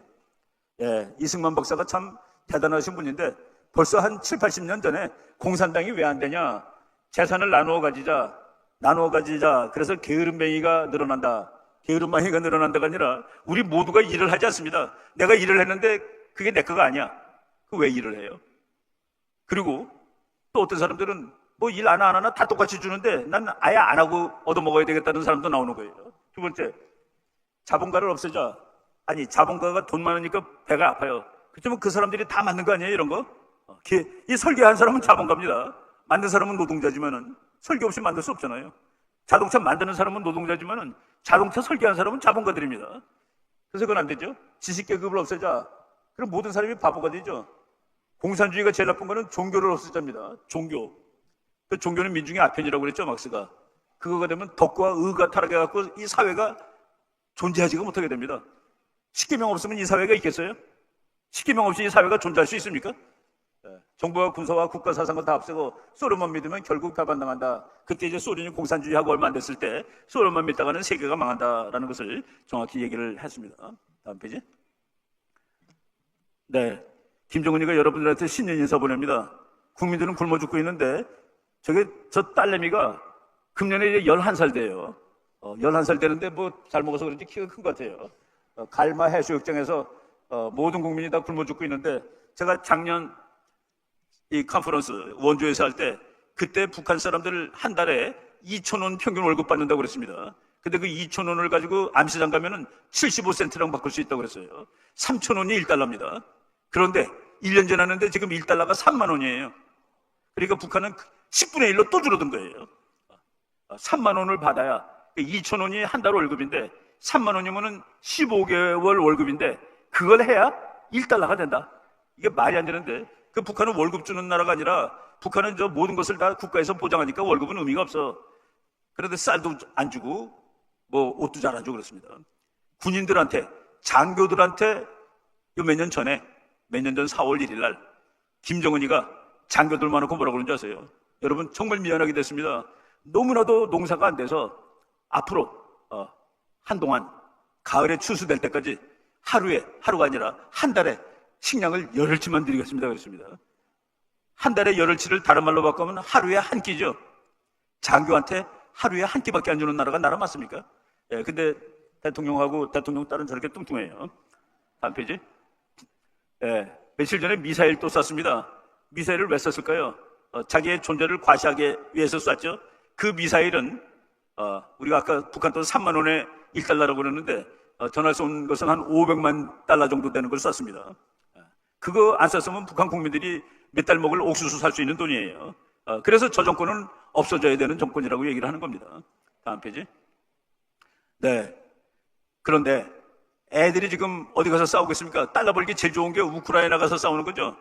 이승만 박사가 참 대단하신 분인데 벌써 한 7, 80년 전에 공산당이 왜 안 되냐? 재산을 나누어 가지자. 그래서 게으름뱅이가 늘어난다. 게으름뱅이가 늘어난다가 아니라 우리 모두가 일을 하지 않습니다. 내가 일을 했는데 그게 내 거가 아니야. 그 왜 일을 해요? 그리고 또 어떤 사람들은 뭐 일 안 하나 다 똑같이 주는데 난 아예 안 하고 얻어먹어야 되겠다는 사람도 나오는 거예요. 두 번째, 자본가를 없애자. 아니 자본가가 돈 많으니까 배가 아파요. 그렇지만 그 사람들이 다 맞는 거 아니에요 이런 거? 이 설계한 사람은 자본가입니다. 만든 사람은 노동자지만은 설계 없이 만들 수 없잖아요. 자동차 만드는 사람은 노동자지만은 자동차 설계한 사람은 자본가들입니다. 그래서 그건 안 되죠. 지식계급을 없애자. 그럼 모든 사람이 바보가 되죠. 공산주의가 제일 나쁜 거는 종교를 없애자입니다. 종교. 그 종교는 민중의 아편이라고 그랬죠 막스가. 그거가 되면 덕과 의가 타락해갖고 이 사회가 존재하지가 못하게 됩니다. 십계명 없으면 이 사회가 있겠어요? 십계명 없이 이 사회가 존재할 수 있습니까? 정부와 군사와 국가 사상을 다 앞세고 소련만 믿으면 결국 배반당한다. 그때 이제 소련이 공산주의하고 얼마 안 됐을 때 소련만 믿다가는 세계가 망한다라는 것을 정확히 얘기를 했습니다. 다음 페이지. 김정은이가 여러분들한테 신년 인사 보냅니다. 국민들은 굶어 죽고 있는데 저 딸내미가 금년에 이제 11살 돼요. 11살 되는데 뭐 잘 먹어서 그런지 키가 큰 것 같아요. 갈마 해수욕장에서 모든 국민이 다 굶어 죽고 있는데 제가 작년 이 컨퍼런스 원주에서 할 때 그때 북한 사람들 한 달에 2,000원 평균 월급 받는다고 그랬습니다. 근데 그 2,000원을 가지고 암시장 가면은 75센트랑 바꿀 수 있다고 그랬어요. 3,000원이 1달러입니다. 그런데 1년 지났는데 지금 1달러가 3만 원이에요. 그러니까 북한은 10분의 1로 또 줄어든 거예요. 3만 원을 받아야 2,000원이 한 달 월급인데 3만 원이면은 15개월 월급인데 그걸 해야 1달러가 된다. 이게 말이 안 되는데 그 북한은 월급 주는 나라가 아니라 북한은 저 모든 것을 다 국가에서 보장하니까 월급은 의미가 없어. 그런데 쌀도 안 주고 뭐 옷도 잘 안 주고 그렇습니다. 군인들한테 장교들한테 몇 년 전 4월 1일 날 김정은이가 장교들만 놓고 뭐라고 그러는지 아세요? 여러분 정말 미안하게 됐습니다. 너무나도 농사가 안 돼서 앞으로 한동안 가을에 추수될 때까지 하루가 아니라 한 달에 식량을 열흘치만 드리겠습니다. 그랬습니다. 한 달에 열흘치를 다른 말로 바꾸면 하루에 한 끼죠. 장교한테 하루에 한 끼밖에 안 주는 나라가 나라 맞습니까? 근데 대통령하고 대통령 딸은 저렇게 뚱뚱해요. 다음 페이지. 며칠 전에 미사일 또 쐈습니다. 미사일을 왜 쐈을까요? 자기의 존재를 과시하기 위해서 쐈죠. 그 미사일은 우리가 아까 북한 돈 3만 원에 1달러라고 그랬는데 전화 쏜 것은 한 500만 달러 정도 되는 걸 쐈습니다. 그거 안 쐈으면 북한 국민들이 몇 달 먹을 옥수수 살 수 있는 돈이에요. 그래서 저 정권은 없어져야 되는 정권이라고 얘기를 하는 겁니다. 다음 페이지. 그런데 애들이 지금 어디 가서 싸우겠습니까? 달러 벌기 제일 좋은 게 우크라이나 가서 싸우는 거죠.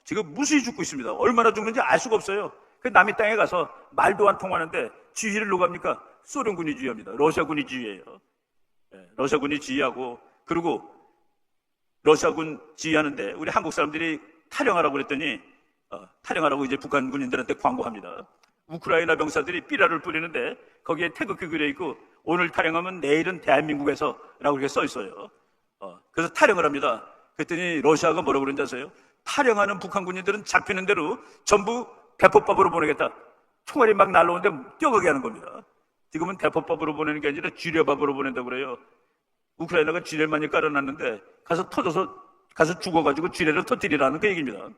지금 무수히 죽고 있습니다. 얼마나 죽는지 알 수가 없어요. 그 남의 땅에 가서 말도 안 통하는데 지휘를 누가 합니까? 소련군이 지휘합니다. 러시아군이 지휘해요. 러시아군이 지휘하고, 그리고 러시아군 지휘하는데 우리 한국 사람들이 타령하라고 그랬더니 타령하라고 이제 북한 군인들한테 광고합니다. 우크라이나 병사들이 삐라를 뿌리는데 거기에 태극기 그려 있고 오늘 타령하면 내일은 대한민국에서 라고 이렇게 써 있어요. 그래서 타령을 합니다. 그랬더니 러시아가 뭐라고 그런지 아세요? 타령하는 북한 군인들은 잡히는 대로 전부 대포밥으로 보내겠다. 총알이 막 날라오는데 뛰어가게 하는 겁니다. 지금은 대포밥으로 보내는 게 아니라 쥐레밥으로 보낸다고 그래요. 우크라이나가 쥐레를 많이 깔아놨는데 가서 죽어가지고 쥐레를 터뜨리라는 그 얘기입니다.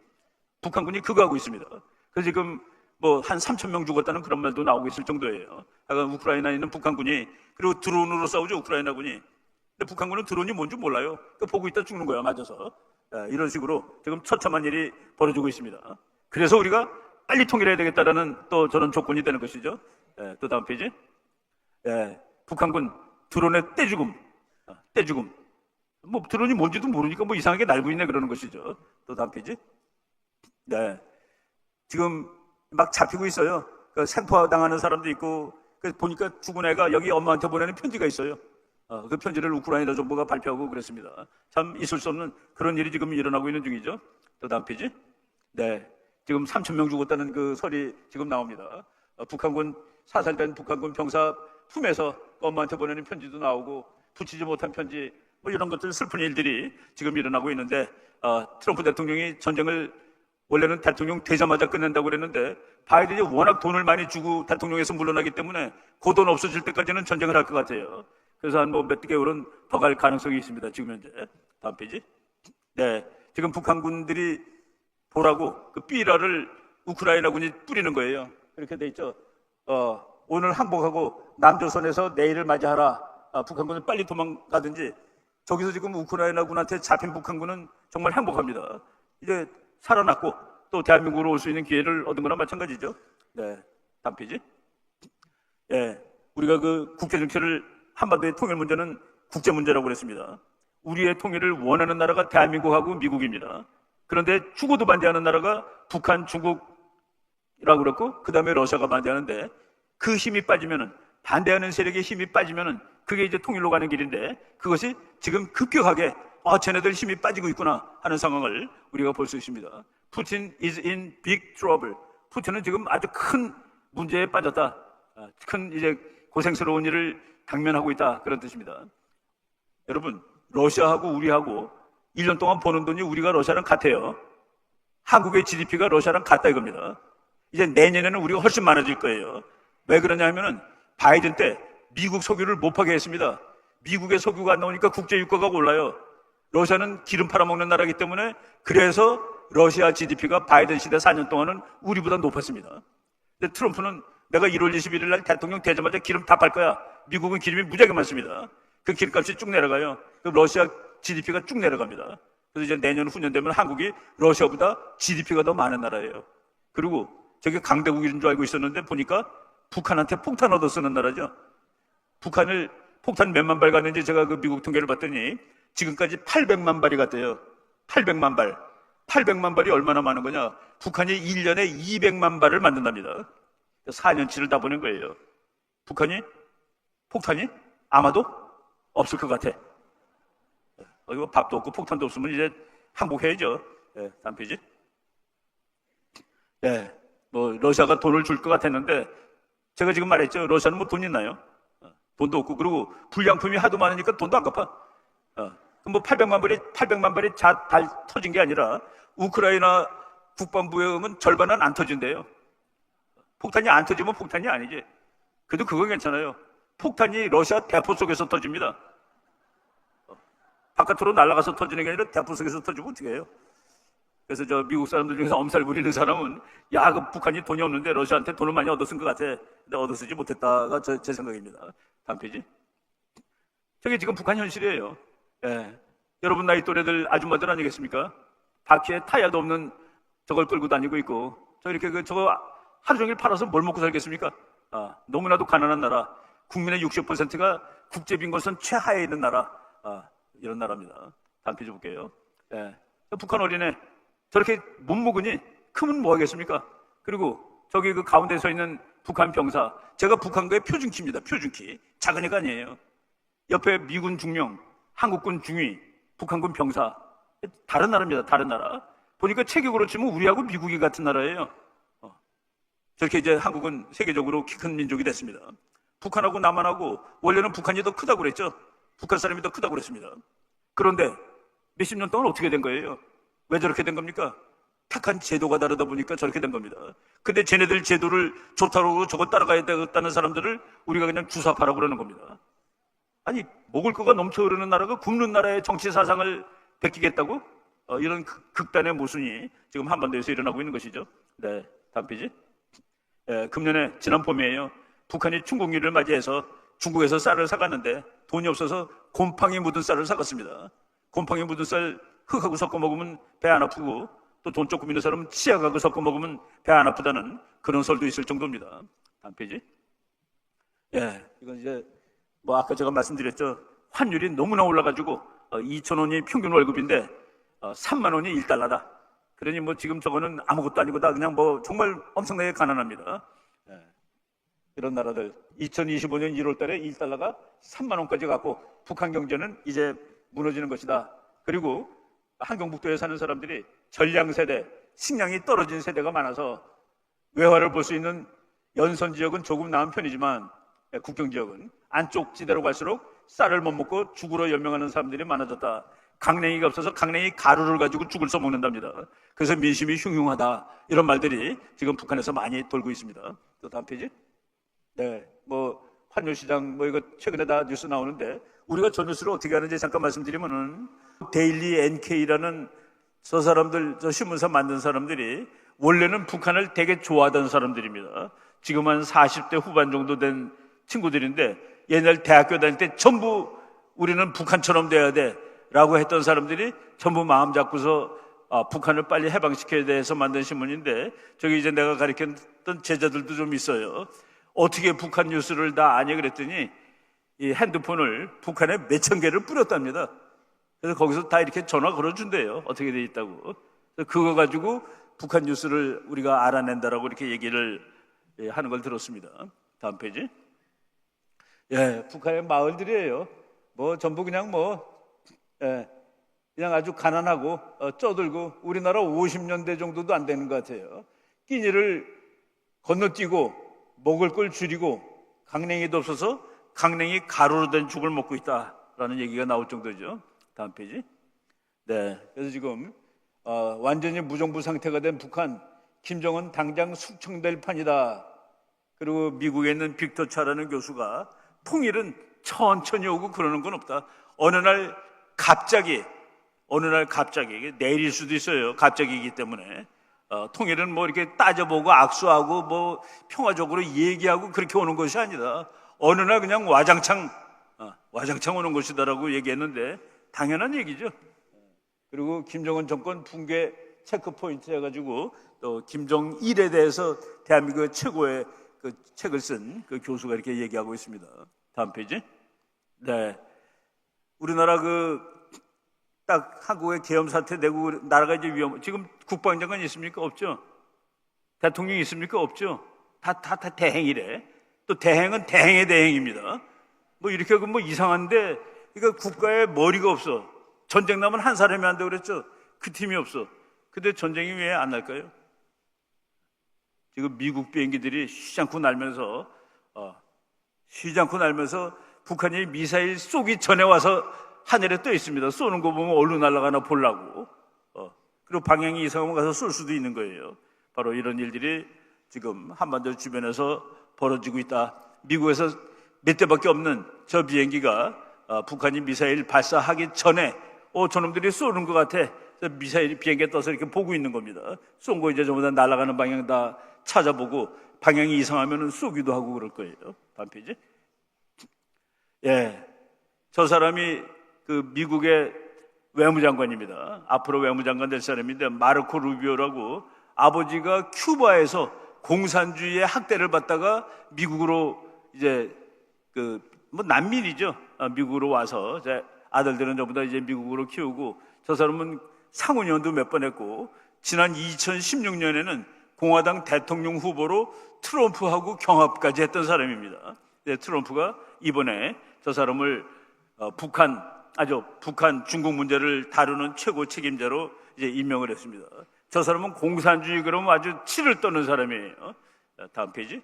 북한군이 그거 하고 있습니다. 그래서 지금 뭐 한 3,000명 죽었다는 그런 말도 나오고 있을 정도예요. 약간 우크라이나에 있는 북한군이, 그리고 드론으로 싸우죠, 우크라이나군이. 근데 북한군은 드론이 뭔지 몰라요. 보고 있다 죽는 거야, 맞아서. 이런 식으로 지금 처참한 일이 벌어지고 있습니다. 그래서 우리가 빨리 통일해야 되겠다라는 또 저런 조건이 되는 것이죠. 또 다음 페이지. 북한군 드론의 떼죽음. 뭐 드론이 뭔지도 모르니까 뭐 이상하게 날고 있네 그러는 것이죠. 또 다음 페이지. 지금 막 잡히고 있어요. 생포 당하는 사람도 있고, 보니까 죽은 애가 여기 엄마한테 보내는 편지가 있어요. 그 편지를 우크라이나 정부가 발표하고 그랬습니다. 참 있을 수 없는 그런 일이 지금 일어나고 있는 중이죠. 또 다음 페이지. 지금 3,000명 죽었다는 그 설이 지금 나옵니다. 북한군 사살된 북한군 병사 품에서 엄마한테 보내는 편지도 나오고, 붙이지 못한 편지, 뭐 이런 것들, 슬픈 일들이 지금 일어나고 있는데, 트럼프 대통령이 전쟁을 원래는 대통령 되자마자 끝낸다고 그랬는데 바이든이 워낙 돈을 많이 주고 대통령에서 물러나기 때문에 그 돈 없어질 때까지는 전쟁을 할 것 같아요. 그래서 한 뭐 몇 개월은 더 갈 가능성이 있습니다. 지금 현재. 다음 페이지. 지금 북한군들이 보라고 그 삐라를 우크라이나군이 뿌리는 거예요. 이렇게 돼 있죠. 오늘 항복하고 남조선에서 내일을 맞이하라. 북한군은 빨리 도망가든지. 저기서 지금 우크라이나군한테 잡힌 북한군은 정말 행복합니다. 이제 살아났고 또 대한민국으로 올 수 있는 기회를 얻은 거나 마찬가지죠. 다음 페이지. 우리가 그 국제 정치를, 한반도의 통일 문제는 국제 문제라고 그랬습니다. 우리의 통일을 원하는 나라가 대한민국하고 미국입니다. 그런데 죽어도 반대하는 나라가 북한, 중국이라고 그랬고, 그 다음에 러시아가 반대하는데, 그 힘이 빠지면은, 반대하는 세력의 힘이 빠지면은 그게 이제 통일로 가는 길인데, 그것이 지금 급격하게 쟤네들 힘이 빠지고 있구나 하는 상황을 우리가 볼 수 있습니다. 푸틴 is in big trouble. 푸틴은 지금 아주 큰 문제에 빠졌다. 큰 이제 고생스러운 일을 당면하고 있다, 그런 뜻입니다. 여러분, 러시아하고 우리하고 1년 동안 버는 돈이 우리가 러시아랑 같아요. 한국의 GDP가 러시아랑 같다 이겁니다. 이제 내년에는 우리가 훨씬 많아질 거예요. 왜 그러냐 하면은 바이든 때 미국 석유를 못 파게 했습니다. 미국의 석유가 안 나오니까 국제 유가가 올라요. 러시아는 기름 팔아먹는 나라이기 때문에, 그래서 러시아 GDP가 바이든 시대 4년 동안은 우리보다 높았습니다. 근데 트럼프는 내가 1월 21일 날 대통령 되자마자 기름 다 팔 거야. 미국은 기름이 무지하게 많습니다. 그 기름값이 쭉 내려가요. 그럼 러시아 GDP가 쭉 내려갑니다. 그래서 이제 내년 후년 되면 한국이 러시아보다 GDP가 더 많은 나라예요. 그리고 저게 강대국인 줄 알고 있었는데 보니까 북한한테 폭탄 얻어 쓰는 나라죠. 북한을 폭탄 몇만 발 갔는지 제가 그 미국 통계를 봤더니 지금까지 800만 발이 갔대요. 800만 발. 800만 발이 얼마나 많은 거냐? 북한이 1년에 200만 발을 만든답니다. 4년치를 다 보낸 거예요. 북한이 폭탄이 아마도 없을 것 같아. 이거 밥도 없고 폭탄도 없으면 이제 항복해야죠. 다음 페이지. 뭐 러시아가 돈을 줄 것 같았는데, 제가 지금 말했죠. 러시아는 뭐 돈 있나요? 돈도 없고, 그리고 불량품이 하도 많으니까 돈도 안 갚아. 뭐 800만 발이 달 터진 게 아니라 우크라이나 국방부에 오면 절반은 안 터진대요. 폭탄이 안 터지면 폭탄이 아니지. 그래도 그건 괜찮아요. 폭탄이 러시아 대포 속에서 터집니다. 바깥으로 날아가서 터지는 게 아니라 대포 속에서 터지면 어떻게 해요? 그래서 저 미국 사람들 중에서 엄살 부리는 사람은, 야, 그 북한이 돈이 없는데 러시아한테 돈을 많이 얻어쓴 것 같아. 근데 얻어쓰지 못했다가 제 생각입니다. 다음 페이지. 저게 지금 북한 현실이에요. 여러분 나이 또래들 아줌마들 아니겠습니까? 바퀴에 타이어도 없는 저걸 끌고 다니고 있고, 저 이렇게 저거 하루 종일 팔아서 뭘 먹고 살겠습니까? 너무나도 가난한 나라, 국민의 60%가 국제빈곤선 최하에 있는 나라, 이런 나라입니다. 다음 페이지 볼게요. 북한 어린애 저렇게 못 먹으니 크면 뭐 하겠습니까? 그리고 저기 그 가운데 서 있는 북한 병사, 제가 북한과의 표준키입니다. 표준키. 작은 애가 아니에요. 옆에 미군 중령, 한국군 중위, 북한군 병사. 다른 나라입니다. 다른 나라. 보니까 체격으로 치면 우리하고 미국이 같은 나라예요. 저렇게 이제 한국은 세계적으로 키 큰 민족이 됐습니다. 북한하고 남한하고 원래는 북한이 더 크다고 그랬죠. 북한 사람이 더 크다고 그랬습니다. 그런데 몇십 년 동안 어떻게 된 거예요? 왜 저렇게 된 겁니까? 택한 제도가 다르다 보니까 저렇게 된 겁니다. 근데 쟤네들 제도를 좋다고 그러고 저거 따라가야 되겠다는 사람들을 우리가 그냥 주사파라고 그러는 겁니다. 아니, 먹을 거가 넘쳐 흐르는 나라가 굶는 나라의 정치 사상을 베끼겠다고? 이런 극단의 모순이 지금 한반도에서 일어나고 있는 것이죠. 네, 다음 페이지. 금년에 지난 봄이에요. 북한이 중국일을 맞이해서 중국에서 쌀을 사갔는데 돈이 없어서 곰팡이 묻은 쌀을 사갔습니다. 곰팡이 묻은 쌀 흙하고 섞어 먹으면 배 안 아프고 또 돈 조금 있는 사람은 치약하고 섞어 먹으면 배 안 아프다는 그런 설도 있을 정도입니다. 다음 페이지. 이건 이제 뭐 아까 제가 말씀드렸죠. 환율이 너무나 올라가지고 2,000원이 평균 월급인데 3만 원이 1달러다. 그러니 뭐 지금 저거는 아무것도 아니고 다 그냥 뭐 정말 엄청나게 가난합니다. 이런 나라들 2025년 1월 달에 1달러가 3만 원까지 갔고 북한 경제는 이제 무너지는 것이다. 그리고 한경북도에 사는 사람들이 전량 세대, 식량이 떨어진 세대가 많아서 외화를 볼 수 있는 연선 지역은 조금 나은 편이지만 국경 지역은 안쪽 지대로 갈수록 쌀을 못 먹고 죽으러 연명하는 사람들이 많아졌다. 강냉이가 없어서 강냉이 가루를 가지고 죽을 써먹는답니다. 그래서 민심이 흉흉하다. 이런 말들이 지금 북한에서 많이 돌고 있습니다. 또 다음 페이지. 뭐 환율 시장 뭐 이거 최근에 다 뉴스 나오는데 우리가 저 뉴스를 어떻게 하는지 잠깐 말씀드리면은 데일리 NK라는 저 사람들, 저 신문사 만든 사람들이 원래는 북한을 되게 좋아하던 사람들입니다. 지금 한 40대 후반 정도 된 친구들인데 옛날 대학교 다닐 때 전부 우리는 북한처럼 돼야 돼 라고 했던 사람들이 전부 마음 잡고서 북한을 빨리 해방시켜야 돼 해서 만든 신문인데 저기 이제 내가 가르쳤던 제자들도 좀 있어요. 어떻게 북한 뉴스를 다 아냐 그랬더니 이 핸드폰을 북한에 몇천 개를 뿌렸답니다. 그래서 거기서 다 이렇게 전화 걸어준대요. 어떻게 돼 있다고. 그거 가지고 북한 뉴스를 우리가 알아낸다라고 이렇게 얘기를 하는 걸 들었습니다. 다음 페이지. 북한의 마을들이에요. 뭐 전부 그냥 그냥 아주 가난하고 쪄들고 우리나라 50년대 정도도 안 되는 것 같아요. 끼니를 건너뛰고 먹을 걸 줄이고 강냉이도 없어서 강냉이 가루로 된 죽을 먹고 있다라는 얘기가 나올 정도죠. 다음 페이지. 그래서 지금 완전히 무정부 상태가 된 북한, 김정은 당장 숙청될 판이다. 그리고 미국에 있는 빅터 차라는 교수가 통일은 천천히 오고 그러는 건 없다. 어느 날 갑자기 내릴 수도 있어요. 갑자기이기 때문에 통일은 뭐 이렇게 따져보고 악수하고 뭐 평화적으로 얘기하고 그렇게 오는 것이 아니다. 어느 날 그냥 와장창 오는 것이다라고 얘기했는데 당연한 얘기죠. 그리고 김정은 정권 붕괴 체크 포인트 해가지고 또 김정일에 대해서 대한민국의 최고의 그 책을 쓴 그 교수가 이렇게 얘기하고 있습니다. 다음 페이지. 우리나라 딱 한국의 계엄 사태 내고 나라가 이제 지금 국방장관 있습니까? 없죠. 대통령이 있습니까? 없죠. 다 대행이래. 또 대행은 대행의 대행입니다. 뭐 이렇게 하면 뭐 이상한데 이거 국가에 머리가 없어. 전쟁 나면 한 사람이 한다고 그랬죠. 그 팀이 없어. 근데 전쟁이 왜 안 날까요? 지금 미국 비행기들이 쉬지 않고 날면서 북한이 미사일 쏘기 전에 와서 하늘에 떠 있습니다. 쏘는 거 보면 어디로 날아가나 보려고. 그리고 방향이 이상하면 가서 쏠 수도 있는 거예요. 바로 이런 일들이 지금 한반도 주변에서 벌어지고 있다. 미국에서 몇 대밖에 없는 저 비행기가 북한이 미사일 발사하기 전에 저놈들이 쏘는 것 같아. 미사일 비행기에 떠서 이렇게 보고 있는 겁니다. 쏜 거 이제 전부 다 날아가는 방향 다 찾아보고 방향이 이상하면 쏘기도 하고 그럴 거예요. 다음 페이지. 저 사람이 그 미국의 외무장관입니다. 앞으로 외무장관 될 사람인데 마르코 루비오라고 아버지가 큐바에서 공산주의의 학대를 받다가 미국으로 이제 뭐 난민이죠. 미국으로 와서 이제 아들들은 전부 다 이제 미국으로 키우고 저 사람은 상훈연도 몇 번 했고 지난 2016년에는 공화당 대통령 후보로 트럼프하고 경합까지 했던 사람입니다. 트럼프가 이번에 저 사람을 북한 중국 문제를 다루는 최고 책임자로 이제 임명을 했습니다. 저 사람은 공산주의 그러면 아주 치를 떠는 사람이에요. 다음 페이지.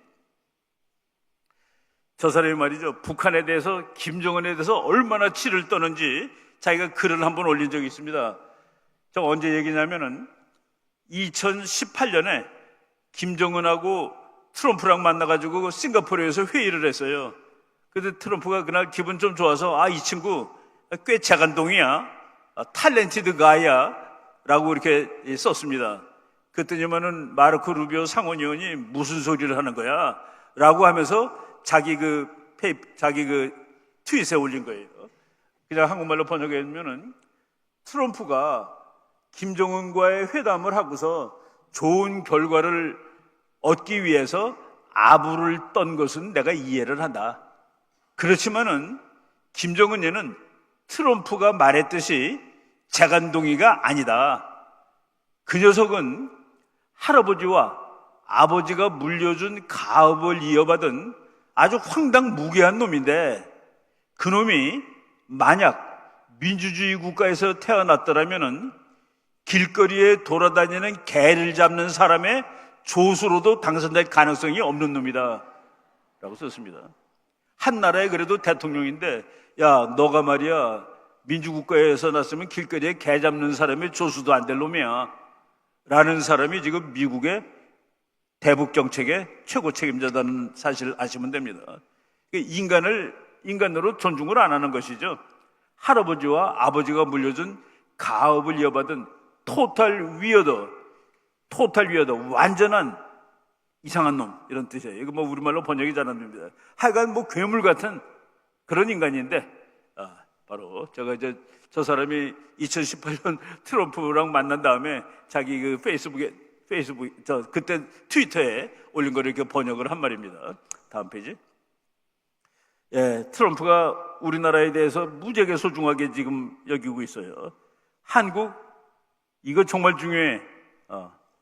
저 사람이 말이죠, 북한에 대해서, 김정은에 대해서 얼마나 치를 떠는지 자기가 글을 한번 올린 적이 있습니다. 저 언제 얘기냐면은 2018년에 김정은하고 트럼프랑 만나가지고 싱가포르에서 회의를 했어요. 근데 트럼프가 그날 기분 좀 좋아서 이 친구 꽤 재간동이야, 탤런티드 가이야 라고 이렇게 썼습니다. 그랬더니만은 마르코 루비오 상원의원이 무슨 소리를 하는 거야 라고 하면서 자기 트윗에 올린 거예요. 그냥 한국말로 번역하면은 트럼프가 김정은과의 회담을 하고서 좋은 결과를 얻기 위해서 아부를 떤 것은 내가 이해를 한다. 그렇지만은 김정은 얘는 트럼프가 말했듯이 재간동이가 아니다. 그 녀석은 할아버지와 아버지가 물려준 가업을 이어받은 아주 황당무계한 놈인데, 그 놈이 만약 민주주의 국가에서 태어났더라면은 길거리에 돌아다니는 개를 잡는 사람의 조수로도 당선될 가능성이 없는 놈이다 라고 썼습니다. 한 나라에 그래도 대통령인데, 야, 너가 말이야 민주국가에서 났으면 길거리에 개 잡는 사람의 조수도 안 될 놈이야 라는 사람이 지금 미국의 대북 정책의 최고 책임자다는 사실을 아시면 됩니다. 인간으로 존중을 안 하는 것이죠. 할아버지와 아버지가 물려준 가업을 이어받은 토탈 위어더, 완전한 이상한 놈, 이런 뜻이에요. 이거 뭐 우리말로 번역이 잘 안 됩니다. 하여간 뭐 괴물 같은 그런 인간인데, 바로 제가 이제 저 사람이 2018년 트럼프랑 만난 다음에 자기 그 그때 트위터에 올린 거를 이렇게 번역을 한 말입니다. 다음 페이지. 예, 트럼프가 우리나라에 대해서 무지하게 소중하게 지금 여기고 있어요. 한국, 이거 정말 중요해.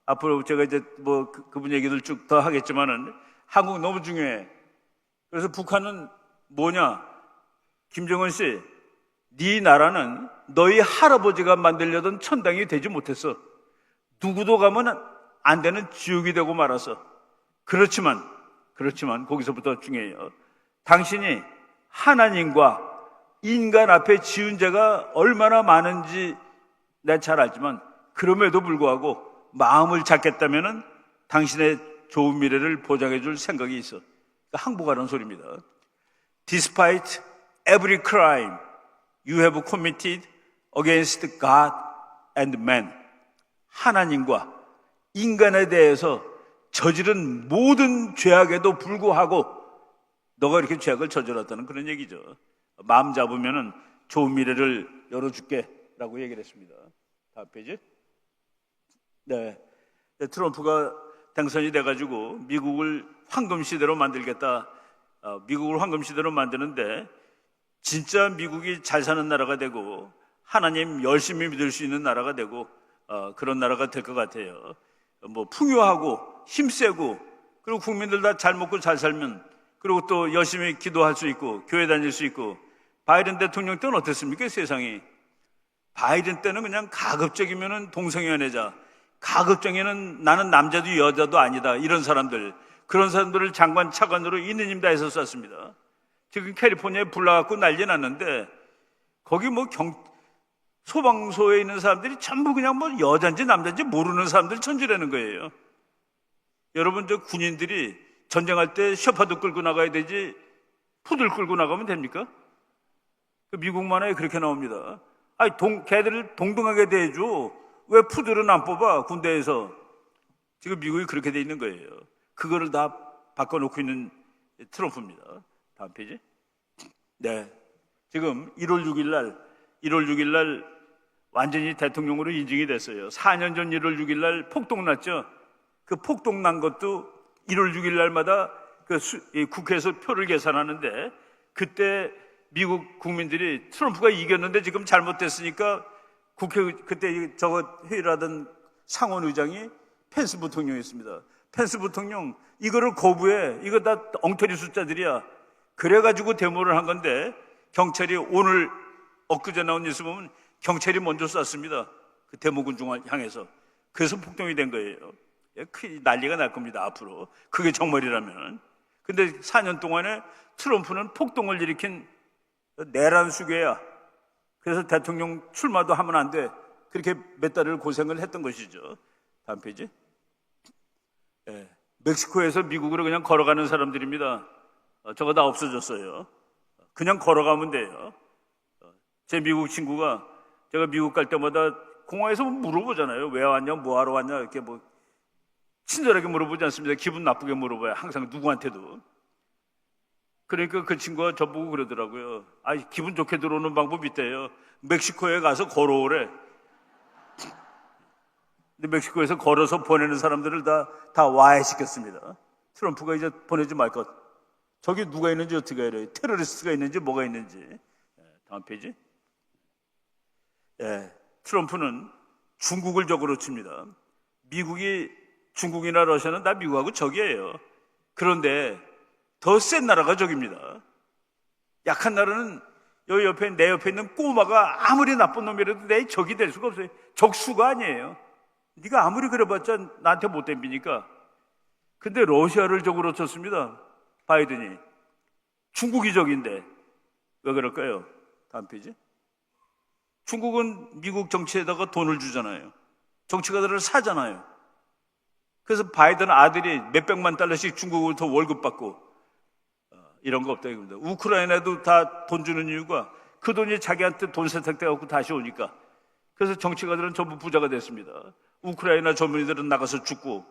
앞으로 제가 이제 뭐 그분 얘기들 쭉 더 하겠지만은 한국 너무 중요해. 그래서 북한은 뭐냐? 김정은 씨, 네 나라는 너희 할아버지가 만들려던 천당이 되지 못했어. 누구도 가면 안 되는 지옥이 되고 말았어. 그렇지만 거기서부터 중요해요. 당신이 하나님과 인간 앞에 지은 죄가 얼마나 많은지 내가 잘 알지만, 그럼에도 불구하고 마음을 잡겠다면은 당신의 좋은 미래를 보장해 줄 생각이 있어. 그러니까 항복하라는 소리입니다. Despite every crime you have committed against God and man. 하나님과 인간에 대해서 저지른 모든 죄악에도 불구하고 너가 이렇게 죄악을 저질렀다는 그런 얘기죠. 마음 잡으면은 좋은 미래를 열어줄게 라고 얘기를 했습니다. 다음 페이지. 네, 트럼프가 당선이 돼가지고 미국을 황금시대로 만들겠다. 미국을 황금시대로 만드는데 진짜 미국이 잘 사는 나라가 되고 하나님 열심히 믿을 수 있는 나라가 되고 그런 나라가 될 것 같아요. 뭐 풍요하고 힘세고, 그리고 국민들 다 잘 먹고 잘 살면, 그리고 또 열심히 기도할 수 있고 교회 다닐 수 있고. 바이든 대통령 때는 어땠습니까? 세상이. 바이든 때는 그냥 가급적이면은 동성연애자, 가급적이면 나는 남자도 여자도 아니다, 이런 사람들, 그런 사람들을 장관 차관으로 있는 힘 다해서 쐈습니다. 지금 캘리포니아에 불 나갖고 난리 났는데 거기 뭐 소방소에 있는 사람들이 전부 그냥 뭐 여잔지 남잔지 모르는 사람들 천지라는 거예요. 여러분, 저 군인들이 전쟁할 때 셔파드 끌고 나가야 되지 푸들 끌고 나가면 됩니까? 미국 만화에 그렇게 나옵니다. 걔들을 동등하게 대해줘. 왜 푸들은 안 뽑아, 군대에서? 지금 미국이 그렇게 돼 있는 거예요. 그거를 다 바꿔놓고 있는 트럼프입니다. 다음 페이지. 네, 지금 1월 6일 날 완전히 대통령으로 인증이 됐어요. 4년 전 1월 6일 날 폭동 났죠. 그 폭동 난 것도 1월 6일 날마다 국회에서 표를 계산하는데, 그때 미국 국민들이 트럼프가 이겼는데 지금 잘못됐으니까 국회 그때 저거 회의를 하던 상원 의장이 펜스 부통령이었습니다. 펜스 부통령 이거를 거부해. 이거 다 엉터리 숫자들이야. 그래가지고 데모를 한 건데 경찰이 오늘 엊그제 나온 뉴스 보면 경찰이 먼저 쐈습니다. 그 데모군 중을 향해서. 그래서 폭동이 된 거예요. 난리가 날 겁니다, 앞으로. 그게 정말이라면. 근데 4년 동안에 트럼프는 폭동을 일으킨 내란 수괴야. 그래서 대통령 출마도 하면 안 돼. 그렇게 몇 달을 고생을 했던 것이죠. 다음 페이지. 멕시코에서 미국으로 그냥 걸어가는 사람들입니다. 저거 다 없어졌어요. 그냥 걸어가면 돼요. 제 미국 친구가 제가 미국 갈 때마다 공항에서 물어보잖아요. 왜 왔냐, 뭐 하러 왔냐, 이렇게 뭐 친절하게 물어보지 않습니다. 기분 나쁘게 물어봐요. 항상 누구한테도. 그러니까 그 친구가 저보고 그러더라고요. 기분 좋게 들어오는 방법이 있대요. 멕시코에 가서 걸어오래. 근데 멕시코에서 걸어서 보내는 사람들을 다 와해시켰습니다. 트럼프가 이제 보내지 말 것. 저기 누가 있는지 어떻게 알아요? 테러리스트가 있는지 뭐가 있는지. 다음 페이지. 트럼프는 중국을 적으로 칩니다. 미국이 중국이나 러시아는 다 미국하고 적이에요. 그런데 더 센 나라가 적입니다. 약한 나라는 여기 옆에 내 옆에 있는 꼬마가 아무리 나쁜 놈이라도 내 적이 될 수가 없어요. 적수가 아니에요. 네가 아무리 그래봤자 나한테 못 덤비니까. 근데 러시아를 적으로 쳤습니다. 바이든이. 중국이 적인데 왜 그럴까요? 다음 페이지. 중국은 미국 정치에다가 돈을 주잖아요. 정치가들을 사잖아요. 그래서 바이든 아들이 몇백만 달러씩 중국으로부터 월급 받고 이런 거 없다 이겁니다. 우크라이나도 다 돈 주는 이유가 그 돈이 자기한테 돈 세탁돼갖고 다시 오니까. 그래서 정치가들은 전부 부자가 됐습니다. 우크라이나 젊은이들은 나가서 죽고.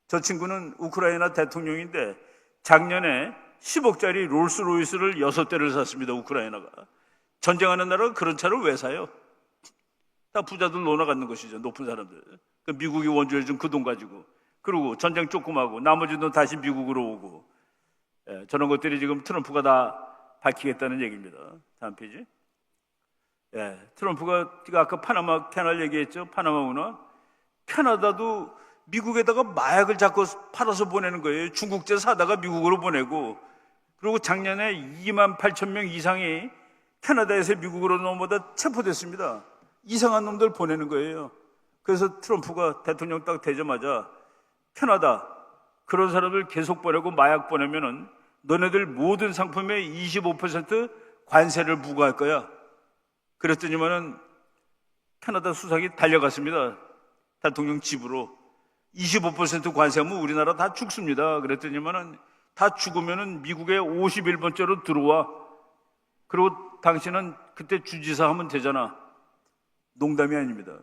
저 친구는 우크라이나 대통령인데 작년에 10억짜리 롤스로이스를 6대를 샀습니다. 우크라이나가. 전쟁하는 나라가 그런 차를 왜 사요? 다 부자들 논아 갖는 것이죠. 높은 사람들. 그 미국이 원조해준 그 돈 가지고. 그리고 전쟁 조금 하고 나머지 돈 다시 미국으로 오고. 저런 것들이 지금 트럼프가 다 밝히겠다는 얘기입니다. 다음 페이지. 트럼프가 아까 파나마 캐널 얘기했죠. 파나마 운하. 캐나다도 미국에다가 마약을 자꾸 팔아서 보내는 거예요. 중국제 사다가 미국으로 보내고. 그리고 작년에 28,000명 이상이 캐나다에서 미국으로 넘어다 체포됐습니다. 이상한 놈들 보내는 거예요. 그래서 트럼프가 대통령 딱 되자마자 캐나다 그런 사람들 계속 보내고 마약 보내면은 너네들 모든 상품에 25% 관세를 부과할 거야. 그랬더니만은 캐나다 수상이 달려갔습니다. 대통령 집으로. 25% 관세하면 우리나라 다 죽습니다. 그랬더니만은 다 죽으면은 미국에 51번째로 들어와. 그리고 당신은 그때 주지사 하면 되잖아. 농담이 아닙니다.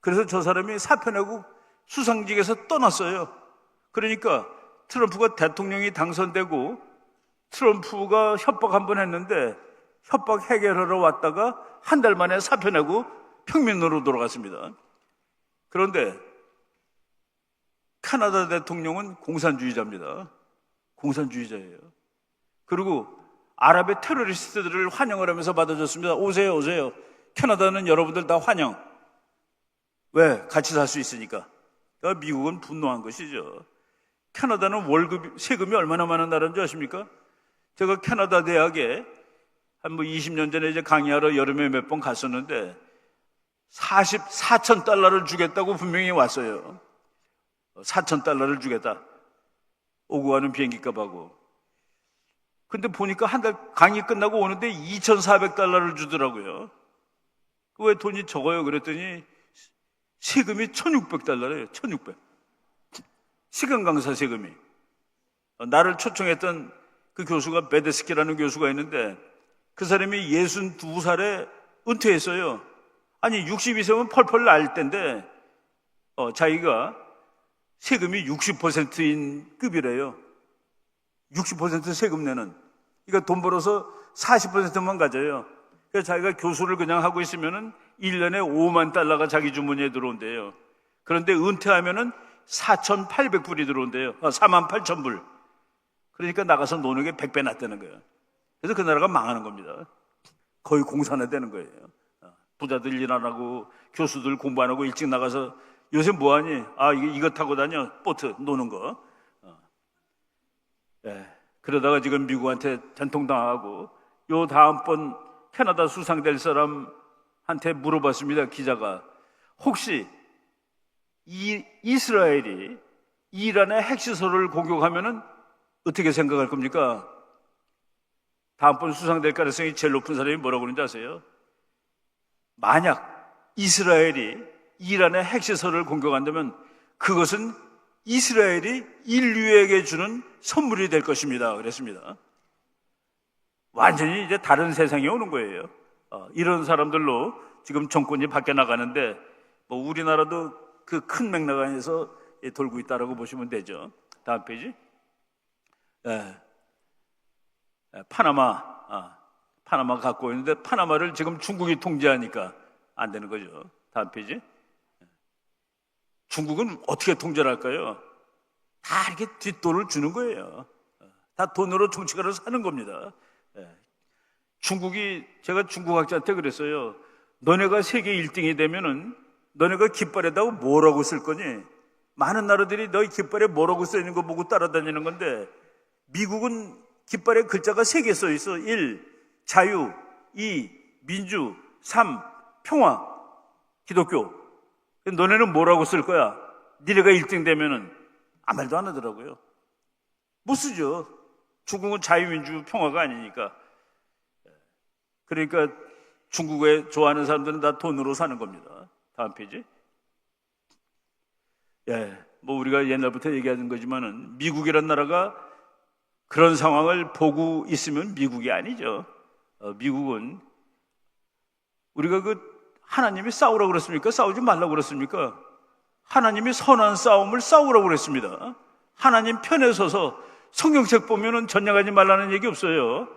그래서 저 사람이 사표 내고 수상직에서 떠났어요. 그러니까 트럼프가 대통령이 당선되고 트럼프가 협박 한번 했는데 협박 해결하러 왔다가 한 달 만에 사표 내고 평민으로 돌아갔습니다. 그런데 캐나다 대통령은 공산주의자입니다. 공산주의자예요. 그리고 아랍의 테러리스트들을 환영을 하면서 받아줬습니다. 오세요, 오세요. 캐나다는 여러분들 다 환영. 왜? 같이 살 수 있으니까. 그러니까 미국은 분노한 것이죠. 캐나다는 세금이 얼마나 많은 나라인 줄 아십니까? 제가 캐나다 대학에 한 20년 전에 이제 강의하러 여름에 몇 번 갔었는데 44,000달러를 주겠다고 분명히 왔어요. 4,000달러를 주겠다. 오고 가는 비행기 값하고. 근데 보니까 한 달 강의 끝나고 오는데 2,400달러를 주더라고요. 왜 돈이 적어요? 그랬더니 세금이 1,600달러래요. 1,600. 시간 강사 세금이. 나를 초청했던 그 교수가 베데스키라는 교수가 있는데 그 사람이 62살에 은퇴했어요. 아니 62세면 펄펄 날 때인데 자기가 세금이 60%인 급이래요. 60% 세금 내는. 그러니까 돈 벌어서 40%만 가져요. 그래서 자기가 교수를 그냥 하고 있으면은 1년에 5만 달러가 자기 주머니에 들어온대요. 그런데 은퇴하면은 4,800불이 들어온대요. 48,000불. 그러니까 나가서 노는 게 100배 낫다는 거예요. 그래서 그 나라가 망하는 겁니다. 거의 공산화 되는 거예요. 부자들 일 안 하고 교수들 공부 안 하고 일찍 나가서 요새 뭐하니? 아, 이거 타고 다녀. 보트 노는 거. 예. 그러다가 지금 미국한테 전통당하고, 요 다음번 캐나다 수상될 사람한테 물어봤습니다. 기자가. 혹시 이스라엘이 이란의 핵시설을 공격하면은 어떻게 생각할 겁니까? 다음번 수상될 가능성이 제일 높은 사람이 뭐라고 그러는지 아세요? 만약 이스라엘이 이란의 핵시설을 공격한다면 그것은 이스라엘이 인류에게 주는 선물이 될 것입니다. 그랬습니다. 완전히 이제 다른 세상이 오는 거예요. 이런 사람들로 지금 정권이 바뀌어 나가는데, 뭐 우리나라도 그 큰 맥락 안에서 돌고 있다라고 보시면 되죠. 다음 페이지. 파나마 갖고 있는데, 파나마를 지금 중국이 통제하니까 안 되는 거죠. 다음 페이지. 중국은 어떻게 통제를 할까요? 다 이렇게 뒷돈을 주는 거예요. 다 돈으로 정치가를 사는 겁니다. 중국이, 제가 중국 학자한테 그랬어요. 너네가 세계 1등이 되면은 너네가 깃발에다가 뭐라고 쓸 거니? 많은 나라들이 너희 깃발에 뭐라고 써 있는 거 보고 따라다니는 건데, 미국은 깃발에 글자가 3개 써 있어. 1. 자유. 2. 민주. 3. 평화. 기독교. 너네는 뭐라고 쓸 거야? 니네가 1등 되면은 아무 말도 안 하더라고요. 못 쓰죠. 중국은 자유민주 평화가 아니니까. 그러니까 중국에 좋아하는 사람들은 다 돈으로 사는 겁니다. 다음 페이지. 뭐 우리가 옛날부터 얘기하는 거지만은 미국이란 나라가 그런 상황을 보고 있으면 미국이 아니죠. 미국은 우리가 하나님이 싸우라고 그랬습니까? 싸우지 말라고 그랬습니까? 하나님이 선한 싸움을 싸우라고 그랬습니다. 하나님 편에 서서 성경책 보면은 전쟁하지 말라는 얘기 없어요.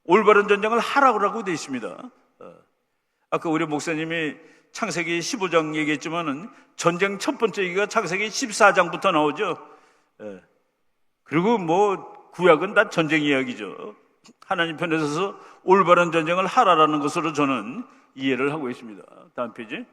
올바른 전쟁을 하라고 되어 있습니다. 아까 우리 목사님이 창세기 15장 얘기했지만은 전쟁 첫 번째 얘기가 창세기 14장부터 나오죠. 그리고 뭐 구약은 다 전쟁 이야기죠. 하나님 편에 서서 올바른 전쟁을 하라라는 것으로 저는 이해를 하고 있습니다. 다음 페이지.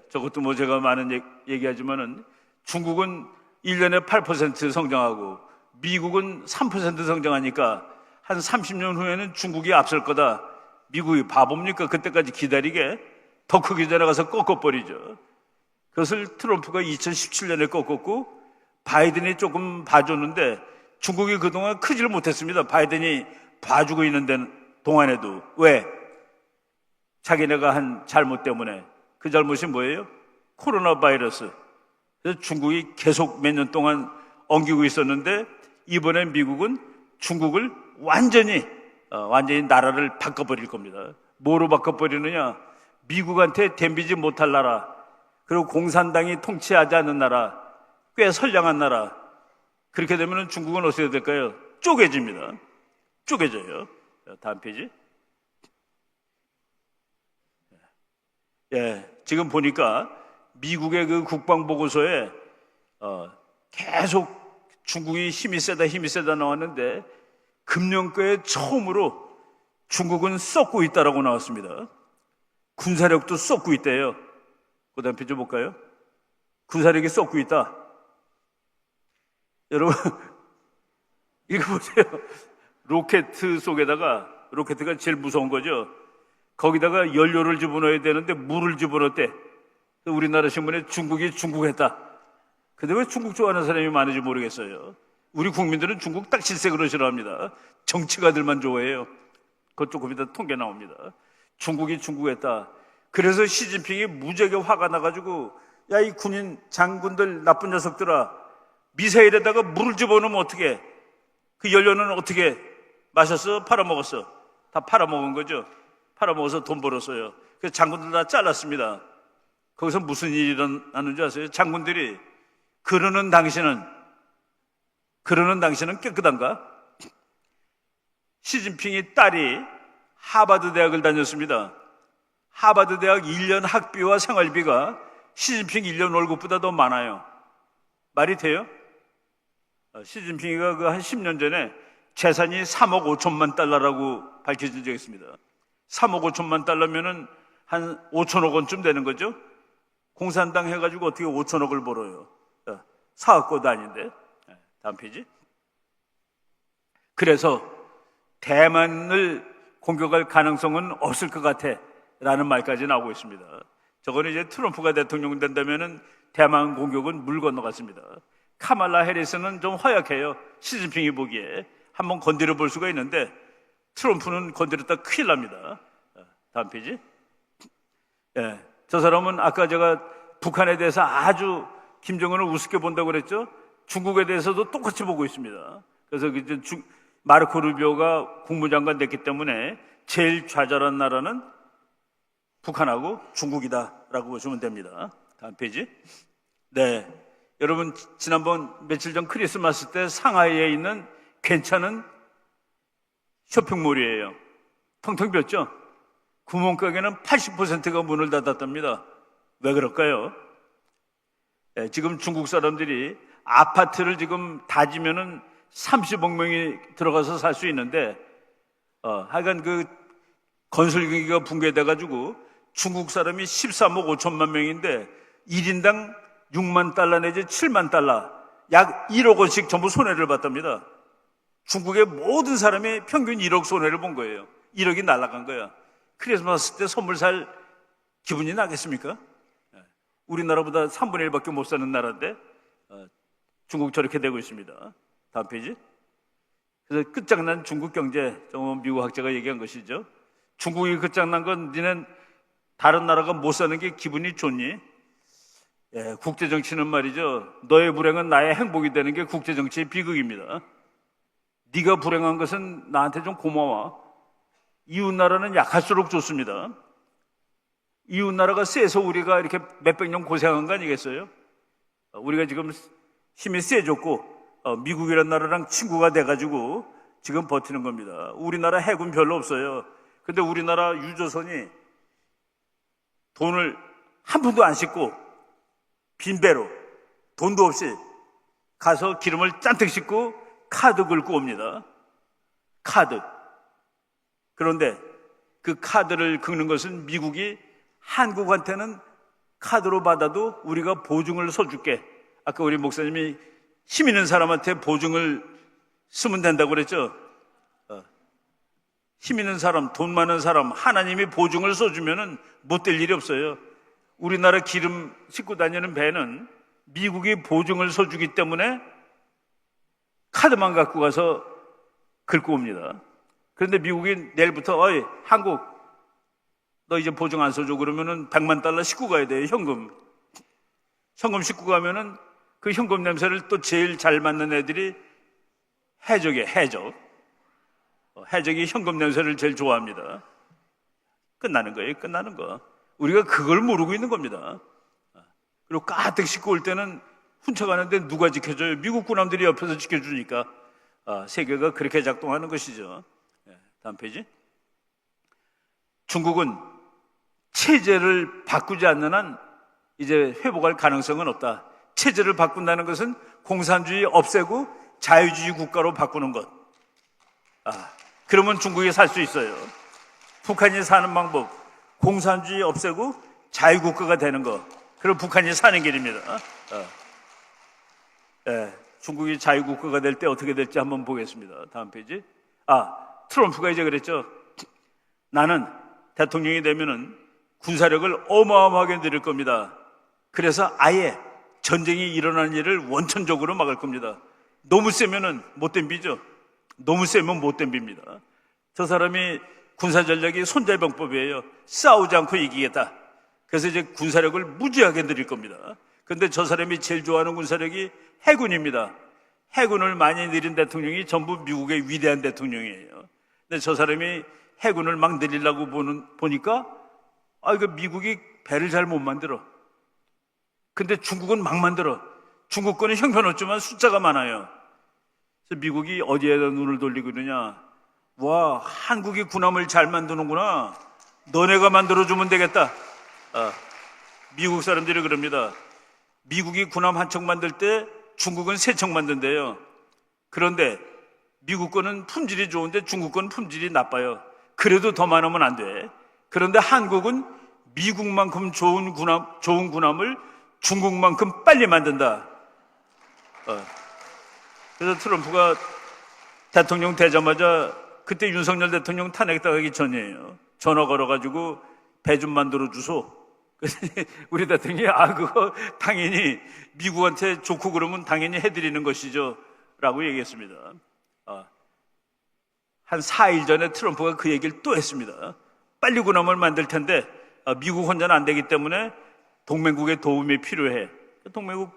저것도 뭐 제가 많은 얘기하지만은 중국은 1년에 8% 성장하고 미국은 3% 성장하니까 한 30년 후에는 중국이 앞설 거다. 미국이 바보입니까? 그때까지 기다리게? 더 크기 전에 가서 꺾어버리죠. 그것을 트럼프가 2017년에 꺾었고 바이든이 조금 봐줬는데 중국이 그동안 크지를 못했습니다. 바이든이 봐주고 있는 동안에도. 왜? 자기네가 한 잘못 때문에. 그 잘못이 뭐예요? 코로나 바이러스. 그래서 중국이 계속 몇 년 동안 엉기고 있었는데 이번에 미국은 중국을 완전히 나라를 바꿔버릴 겁니다. 뭐로 바꿔버리느냐? 미국한테 덤비지 못할 나라, 그리고 공산당이 통치하지 않는 나라, 꽤 선량한 나라. 그렇게 되면 중국은 어떻게 될까요? 쪼개집니다. 쪼개져요. 다음 페이지. 지금 보니까 미국의 그 국방보고서에 계속 중국이 힘이 세다 나왔는데 금년도에 처음으로 중국은 썩고 있다라고 나왔습니다. 군사력도 썩고 있대요. 그 다음 페이지 볼까요? 군사력이 썩고 있다. 여러분 이거 보세요. 로켓 속에다가, 로켓가 제일 무서운 거죠. 거기다가 연료를 집어넣어야 되는데 물을 집어넣었대. 우리나라 신문에 중국이 중국했다. 근데 왜 중국 좋아하는 사람이 많은지 모르겠어요. 우리 국민들은 중국 딱 질색으로 싫어합니다. 정치가들만 좋아해요. 그것 조금 이따 통계 나옵니다. 중국이 중국했다. 그래서 시진핑이 무지하게 화가 나가지고, 야, 이 군인 장군들 나쁜 녀석들아, 미사일에다가 물을 집어넣으면 어떻게? 그 연료는 어떻게 마셨어? 팔아먹었어? 다 팔아먹은 거죠. 팔아먹어서 돈 벌었어요. 그래서 장군들 다 잘랐습니다. 거기서 무슨 일이 일어나는 줄 아세요? 장군들이 그러는 당신은 깨끗한가? 시진핑이 딸이 하버드 대학을 다녔습니다. 하버드 대학 1년 학비와 생활비가 시진핑 1년 월급보다 더 많아요. 말이 돼요? 시진핑이가 한 10년 전에 재산이 3억 5천만 달러라고 밝혀진 적이 있습니다. 3억 5천만 달러면은 한 5천억 원쯤 되는 거죠. 공산당 해가지고 어떻게 5천억을 벌어요? 사업권도 아닌데. 다음 페이지. 그래서 대만을 공격할 가능성은 없을 것 같아 라는 말까지 나오고 있습니다. 저거는 이제 트럼프가 대통령 된다면은 대만 공격은 물 건너갔습니다. 카말라 해리스는 좀 허약해요. 시진핑이 보기에 한번 건드려 볼 수가 있는데 트럼프는 건드렸다 큰일 납니다. 다음 페이지. 저 사람은 아까 제가 북한에 대해서 아주 김정은을 우습게 본다고 그랬죠. 중국에 대해서도 똑같이 보고 있습니다. 그래서 이제 마르코 루비오가 국무장관 됐기 때문에 제일 좌절한 나라는 북한하고 중국이다라고 보시면 됩니다. 다음 페이지. 네, 여러분 지난번 며칠 전 크리스마스 때 상하이에 있는 괜찮은 쇼핑몰이에요. 텅텅 비었죠. 구멍가게는 80%가 문을 닫았답니다. 왜 그럴까요? 네, 지금 중국 사람들이 아파트를 지금 다지면은 30억 명이 들어가서 살 수 있는데, 하여간 그 건설 경기가 붕괴돼가지고 중국 사람이 13억 5천만 명인데 1인당 6만 달러 내지 7만 달러, 약 1억 원씩 전부 손해를 봤답니다. 중국의 모든 사람이 평균 1억 손해를 본 거예요. 1억이 날아간 거야. 크리스마스 때 선물 살 기분이 나겠습니까? 우리나라보다 3분의 1밖에 못 사는 나라인데 중국 저렇게 되고 있습니다. 다음 페이지. 그래서 끝장난 중국 경제, 미국 학자가 얘기한 것이죠. 중국이 끝장난 건 니는 다른 나라가 못 사는 게 기분이 좋니? 국제정치는 말이죠. 너의 불행은 나의 행복이 되는 게 국제정치의 비극입니다. 네가 불행한 것은 나한테 좀 고마워. 이웃나라는 약할수록 좋습니다. 이웃나라가 세서 우리가 이렇게 몇백 년 고생한 거 아니겠어요? 우리가 지금 힘이 세졌고 미국이라는 나라랑 친구가 돼가지고 지금 버티는 겁니다. 우리나라 해군 별로 없어요. 근데 우리나라 유조선이 돈을 한 푼도 안 싣고 빈배로 돈도 없이 가서 기름을 잔뜩 싣고 카드 긁고 옵니다. 카드. 그런데 그 카드를 긁는 것은 미국이 한국한테는 카드로 받아도 우리가 보증을 서줄게. 아까 우리 목사님이 힘 있는 사람한테 보증을 쓰면 된다고 그랬죠. 힘 있는 사람, 돈 많은 사람, 하나님이 보증을 써주면은 못 될 일이 없어요. 우리나라 기름 싣고 다니는 배는 미국이 보증을 서주기 때문에 카드만 갖고 가서 긁고 옵니다. 그런데 미국이 내일부터 어이 한국 너 이제 보증 안 써줘 그러면은 100만 달러 싣고 가야 돼요. 현금 싣고 가면은 그 현금 냄새를 또 제일 잘 맡는 애들이 해적이에요. 해적이 현금 냄새를 제일 좋아합니다. 끝나는 거예요. 끝나는 거. 우리가 그걸 모르고 있는 겁니다. 그리고 가득 싣고 올 때는 훔쳐가는데 누가 지켜줘요? 미국 군함들이 옆에서 지켜주니까 세계가 그렇게 작동하는 것이죠. 다음 페이지. 중국은 체제를 바꾸지 않는 한 이제 회복할 가능성은 없다. 체제를 바꾼다는 것은 공산주의 없애고 자유주의 국가로 바꾸는 것. 그러면 중국이 살 수 있어요. 북한이 사는 방법, 공산주의 없애고 자유국가가 되는 것. 그럼 북한이 사는 길입니다. 중국이 자유국가가 될 때 어떻게 될지 한번 보겠습니다. 다음 페이지. 트럼프가 이제 그랬죠. 나는 대통령이 되면은 군사력을 어마어마하게 늘릴 겁니다. 그래서 아예 전쟁이 일어나는 일을 원천적으로 막을 겁니다. 너무 세면은 못 덤비죠. 너무 세면 못 덤빕니다. 저 사람이 군사 전략이 손자병법이에요. 싸우지 않고 이기겠다. 그래서 이제 군사력을 무지하게 늘릴 겁니다. 그런데 저 사람이 제일 좋아하는 군사력이 해군입니다. 해군을 많이 늘린 대통령이 전부 미국의 위대한 대통령이에요. 근데 저 사람이 해군을 막 늘리려고 보니까 이거 미국이 배를 잘 못 만들어. 근데 중국은 막 만들어. 중국 거는 형편없지만 숫자가 많아요. 그래서 미국이 어디에다 눈을 돌리고 있느냐. 와, 한국이 군함을 잘 만드는구나. 너네가 만들어주면 되겠다. 미국 사람들이 그럽니다. 미국이 군함 한 척 만들 때 중국은 세 척 만든대요. 그런데 미국 거는 품질이 좋은데 중국 거는 품질이 나빠요. 그래도 더 많으면 안 돼. 그런데 한국은 미국만큼 좋은 군함을 중국만큼 빨리 만든다. 그래서 트럼프가 대통령 되자마자 그때 윤석열 대통령 탄핵당하기 전이에요. 전화 걸어가지고 배 좀 만들어 주소. 우리 대통령이 그거 당연히 미국한테 좋고 그러면 당연히 해드리는 것이죠 라고 얘기했습니다. 한 4일 전에 트럼프가 그 얘기를 또 했습니다. 빨리 군함을 만들 텐데 미국 혼자는 안 되기 때문에 동맹국의 도움이 필요해. 동맹국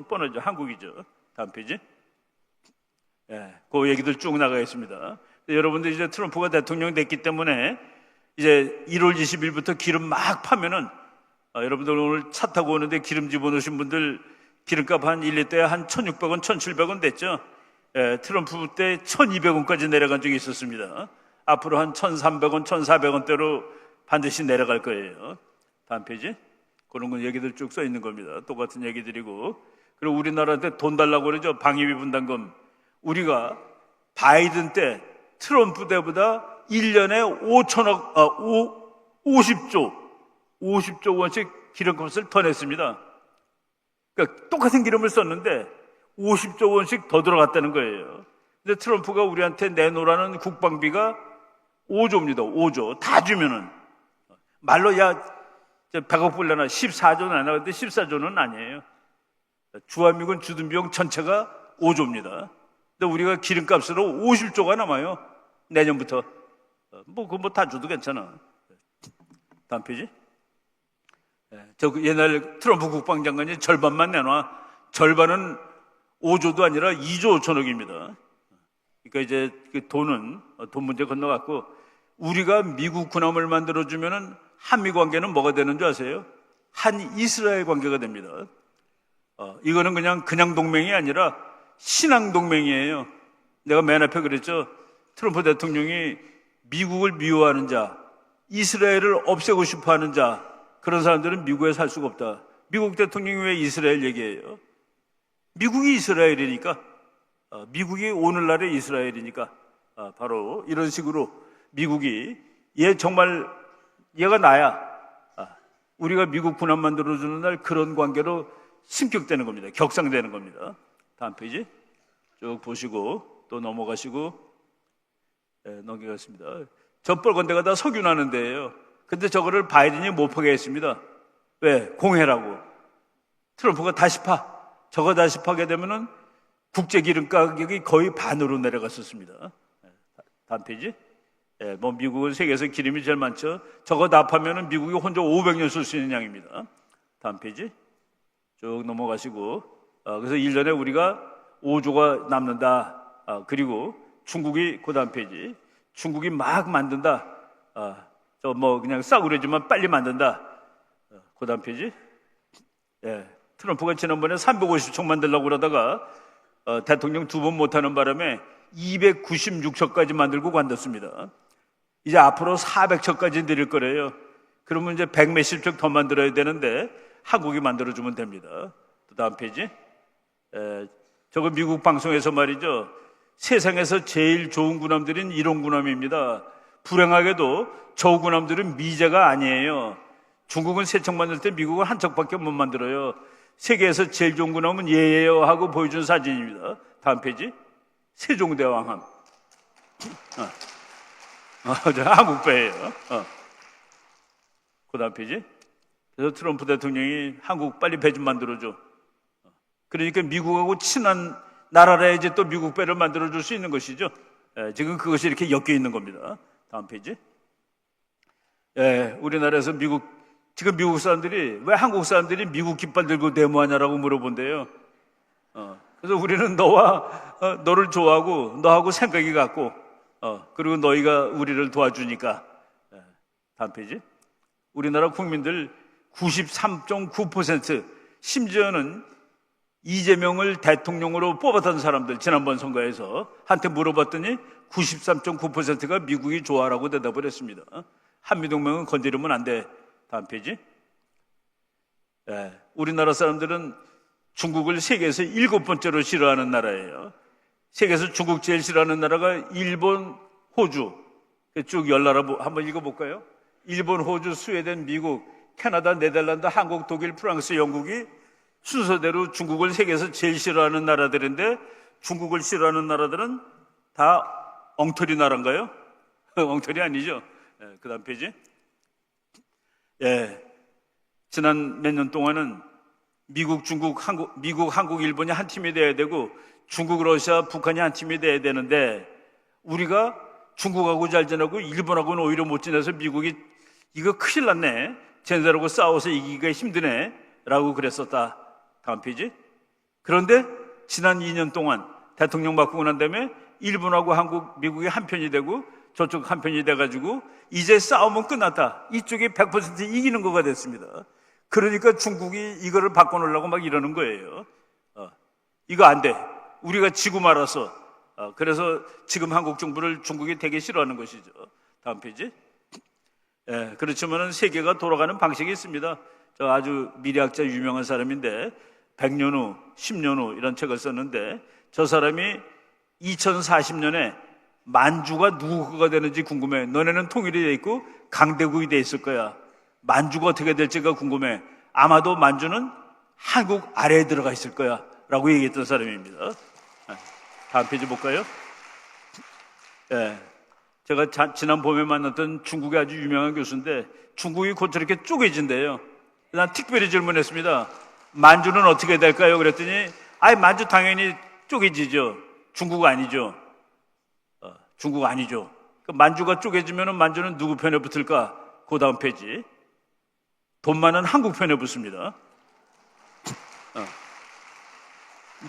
뻔하죠. 한국이죠. 다음 페이지. 그 얘기들 쭉 나가겠습니다. 여러분들 이제 트럼프가 대통령 됐기 때문에 이제 1월 20일부터 기름 막 파면은 여러분들 오늘 차 타고 오는데 기름 집어넣으신 분들 기름값 한 1리터에 한 1,600원, 1,700원 됐죠. 트럼프 때 1,200원까지 내려간 적이 있었습니다. 앞으로 한 1,300원, 1,400원대로 반드시 내려갈 거예요. 다음 페이지. 그런 건 얘기들 쭉 써 있는 겁니다. 똑같은 얘기들이고. 그리고 우리나라한테 돈 달라고 그러죠. 방위비 분담금. 우리가 바이든 때 트럼프 때보다 1년에 50조 원씩 기름값을 더 냈습니다. 그러니까 똑같은 기름을 썼는데 50조 원씩 더 들어갔다는 거예요. 근데 트럼프가 우리한테 내놓으라는 국방비가 5조입니다. 5조. 다 주면은. 말로 100억 불려나 14조는 안 나왔는데 14조는 아니에요. 주한미군 주둔 비용 전체가 5조입니다. 근데 우리가 기름값으로 50조가 남아요. 내년부터. 그거 다 줘도 괜찮아. 다음 페이지. 옛날 트럼프 국방장관이 절반만 내놔. 절반은 5조도 아니라 2조 5천억입니다. 그러니까 이제 그 돈 문제 건너갔고, 우리가 미국 군함을 만들어주면은 한미 관계는 뭐가 되는 줄 아세요? 한 이스라엘 관계가 됩니다. 이거는 그냥 동맹이 아니라 신앙 동맹이에요. 내가 맨 앞에 그랬죠. 트럼프 대통령이 미국을 미워하는 자, 이스라엘을 없애고 싶어하는 자, 그런 사람들은 미국에 살 수가 없다. 미국 대통령이 왜 이스라엘 얘기해요? 미국이 이스라엘이니까, 미국이 오늘날의 이스라엘이니까, 바로 이런 식으로 미국이 얘가 나야. 우리가 미국 군함 만들어주는 날 그런 관계로 승격되는 겁니다. 격상되는 겁니다. 다음 페이지 쭉 보시고 또 넘어가시고 넘기겠습니다. 저 빨간 데가 다 석유나는 데예요. 근데 저거를 바이든이 못 파게 했습니다. 왜? 공해라고. 트럼프가 다시 저거 다시 파게 되면은 국제 기름 가격이 거의 반으로 내려갔었습니다. 다음 페이지. 미국은 세계에서 기름이 제일 많죠. 저거 다 파면은 미국이 혼자 500년 쓸 수 있는 양입니다. 다음 페이지 쭉 넘어가시고, 그래서 1년에 우리가 5조가 남는다. 그리고 중국이 그 다음 페이지. 중국이 막 만든다. 그냥 싸구려지만 빨리 만든다. 그 다음 페이지. 트럼프가 지난번에 350척 만들려고 그러다가 대통령 2번 못하는 바람에 296척까지 만들고 관뒀습니다. 이제 앞으로 400척까지 늘릴 거래요. 그러면 이제 100몇십 척 더 만들어야 되는데 한국이 만들어주면 됩니다. 또 다음 페이지. 저거 미국 방송에서 말이죠. 세상에서 제일 좋은 군함들은 이런 군함입니다. 불행하게도 저 군함들은 미제가 아니에요. 중국은 3척 만들 때 미국은 1척밖에 못 만들어요. 세계에서 제일 좋은 군함은 얘예요 하고 보여준 사진입니다. 다음 페이지. 세종대왕함. 한국배예요. 그 다음 페이지. 그래서 트럼프 대통령이 한국 빨리 배 좀 만들어줘. 그러니까 미국하고 친한 나라라 이제 또 미국 배를 만들어줄 수 있는 것이죠. 지금 그것이 이렇게 엮여 있는 겁니다. 다음 페이지. 우리나라에서 지금 미국 사람들이 왜 한국 사람들이 미국 깃발 들고 데모하냐라고 물어본대요. 그래서 우리는 너를 좋아하고 너하고 생각이 같고, 그리고 너희가 우리를 도와주니까. 다음 페이지. 우리나라 국민들 93.9%, 심지어는 이재명을 대통령으로 뽑았던 사람들, 지난번 선거에서 한테 물어봤더니 93.9%가 미국이 좋아라고 대답을 했습니다. 한미동맹은 건드리면 안 돼. 다음 페이지. 우리나라 사람들은 중국을 세계에서 7번째로 싫어하는 나라예요. 세계에서 중국 제일 싫어하는 나라가 일본, 호주. 쭉 10나라 한번 읽어볼까요? 일본, 호주, 스웨덴, 미국, 캐나다, 네덜란드, 한국, 독일, 프랑스, 영국이 순서대로 중국을 세계에서 제일 싫어하는 나라들인데 중국을 싫어하는 나라들은 다 엉터리 나라인가요? 엉터리 아니죠. 그 다음 페이지. 지난 몇 년 동안은 미국, 중국, 한국, 일본이 한 팀이 돼야 되고 중국, 러시아, 북한이 한 팀이 돼야 되는데 우리가 중국하고 잘 지내고 일본하고는 오히려 못 지내서 미국이 이거 큰일 났네. 쟤네들하고 싸워서 이기기가 힘드네. 라고 그랬었다. 다음 페이지. 그런데 지난 2년 동안 대통령 바꾸고 난 다음에 일본하고 한국, 미국이 한 편이 되고 저쪽 한 편이 돼가지고 이제 싸움은 끝났다. 이쪽이 100% 이기는 거가 됐습니다. 그러니까 중국이 이거를 바꿔놓으려고 막 이러는 거예요. 이거 안 돼. 우리가 지고 말았어. 그래서 지금 한국 정부를 중국이 되게 싫어하는 것이죠. 다음 페이지. 그렇지만은 세계가 돌아가는 방식이 있습니다. 저 아주 미래학자 유명한 사람인데 100년 후, 10년 후 이런 책을 썼는데 저 사람이 2040년에 만주가 누구 거가 되는지 궁금해. 너네는 통일이 돼 있고 강대국이 돼 있을 거야. 만주가 어떻게 될지가 궁금해. 아마도 만주는 한국 아래에 들어가 있을 거야. 라고 얘기했던 사람입니다. 다음 페이지 볼까요? 제가 지난 봄에 만났던 중국의 아주 유명한 교수인데 중국이 곧 저렇게 쪼개진대요. 난 특별히 질문했습니다. 만주는 어떻게 될까요? 그랬더니 만주 당연히 쪼개지죠. 중국 아니죠. 중국 아니죠. 만주가 쪼개지면 만주는 누구 편에 붙을까? 그 다음 페이지. 돈 많은 한국 편에 붙습니다.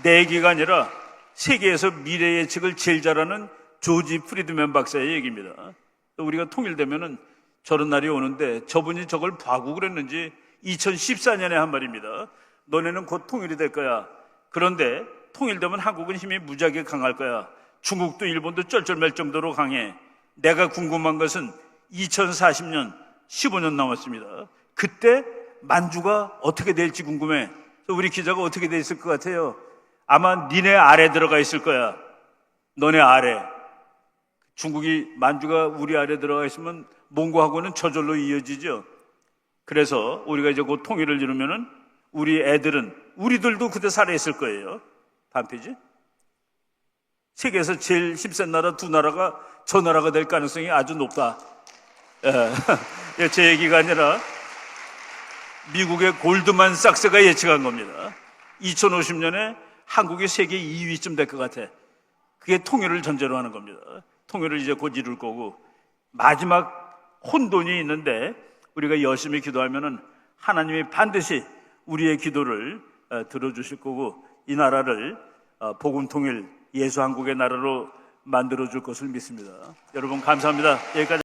내 얘기가 아니라 세계에서 미래 예측을 제일 잘하는 조지 프리드맨 박사의 얘기입니다. 우리가 통일되면은 저런 날이 오는데 저분이 저걸 봐고 그랬는지 2014년에 한 말입니다. 너네는 곧 통일이 될 거야. 그런데 통일되면 한국은 힘이 무지하게 강할 거야. 중국도 일본도 쩔쩔맬 정도로 강해. 내가 궁금한 것은 2040년 15년 남았습니다. 그때 만주가 어떻게 될지 궁금해. 우리 기자가 어떻게 돼 있을 것 같아요? 아마 니네 아래 들어가 있을 거야. 너네 아래. 중국이 만주가 우리 아래 들어가 있으면 몽고하고는 저절로 이어지죠. 그래서 우리가 이제 곧 통일을 이루면은 우리 애들은 우리들도 그때 살아있을 거예요. 다음 페이지. 세계에서 제일 힘센 나라 두 나라가 저 나라가 될 가능성이 아주 높다. 제 얘기가 아니라 미국의 골드만삭스가 예측한 겁니다. 2050년에 한국이 세계 2위쯤 될 것 같아. 그게 통일을 전제로 하는 겁니다. 통일을 이제 곧 이룰 거고 마지막 혼돈이 있는데 우리가 열심히 기도하면은 하나님이 반드시 우리의 기도를 들어주실 거고 이 나라를 복음 통일 예수 한국의 나라로 만들어 줄 것을 믿습니다. 여러분 감사합니다. 여기까지.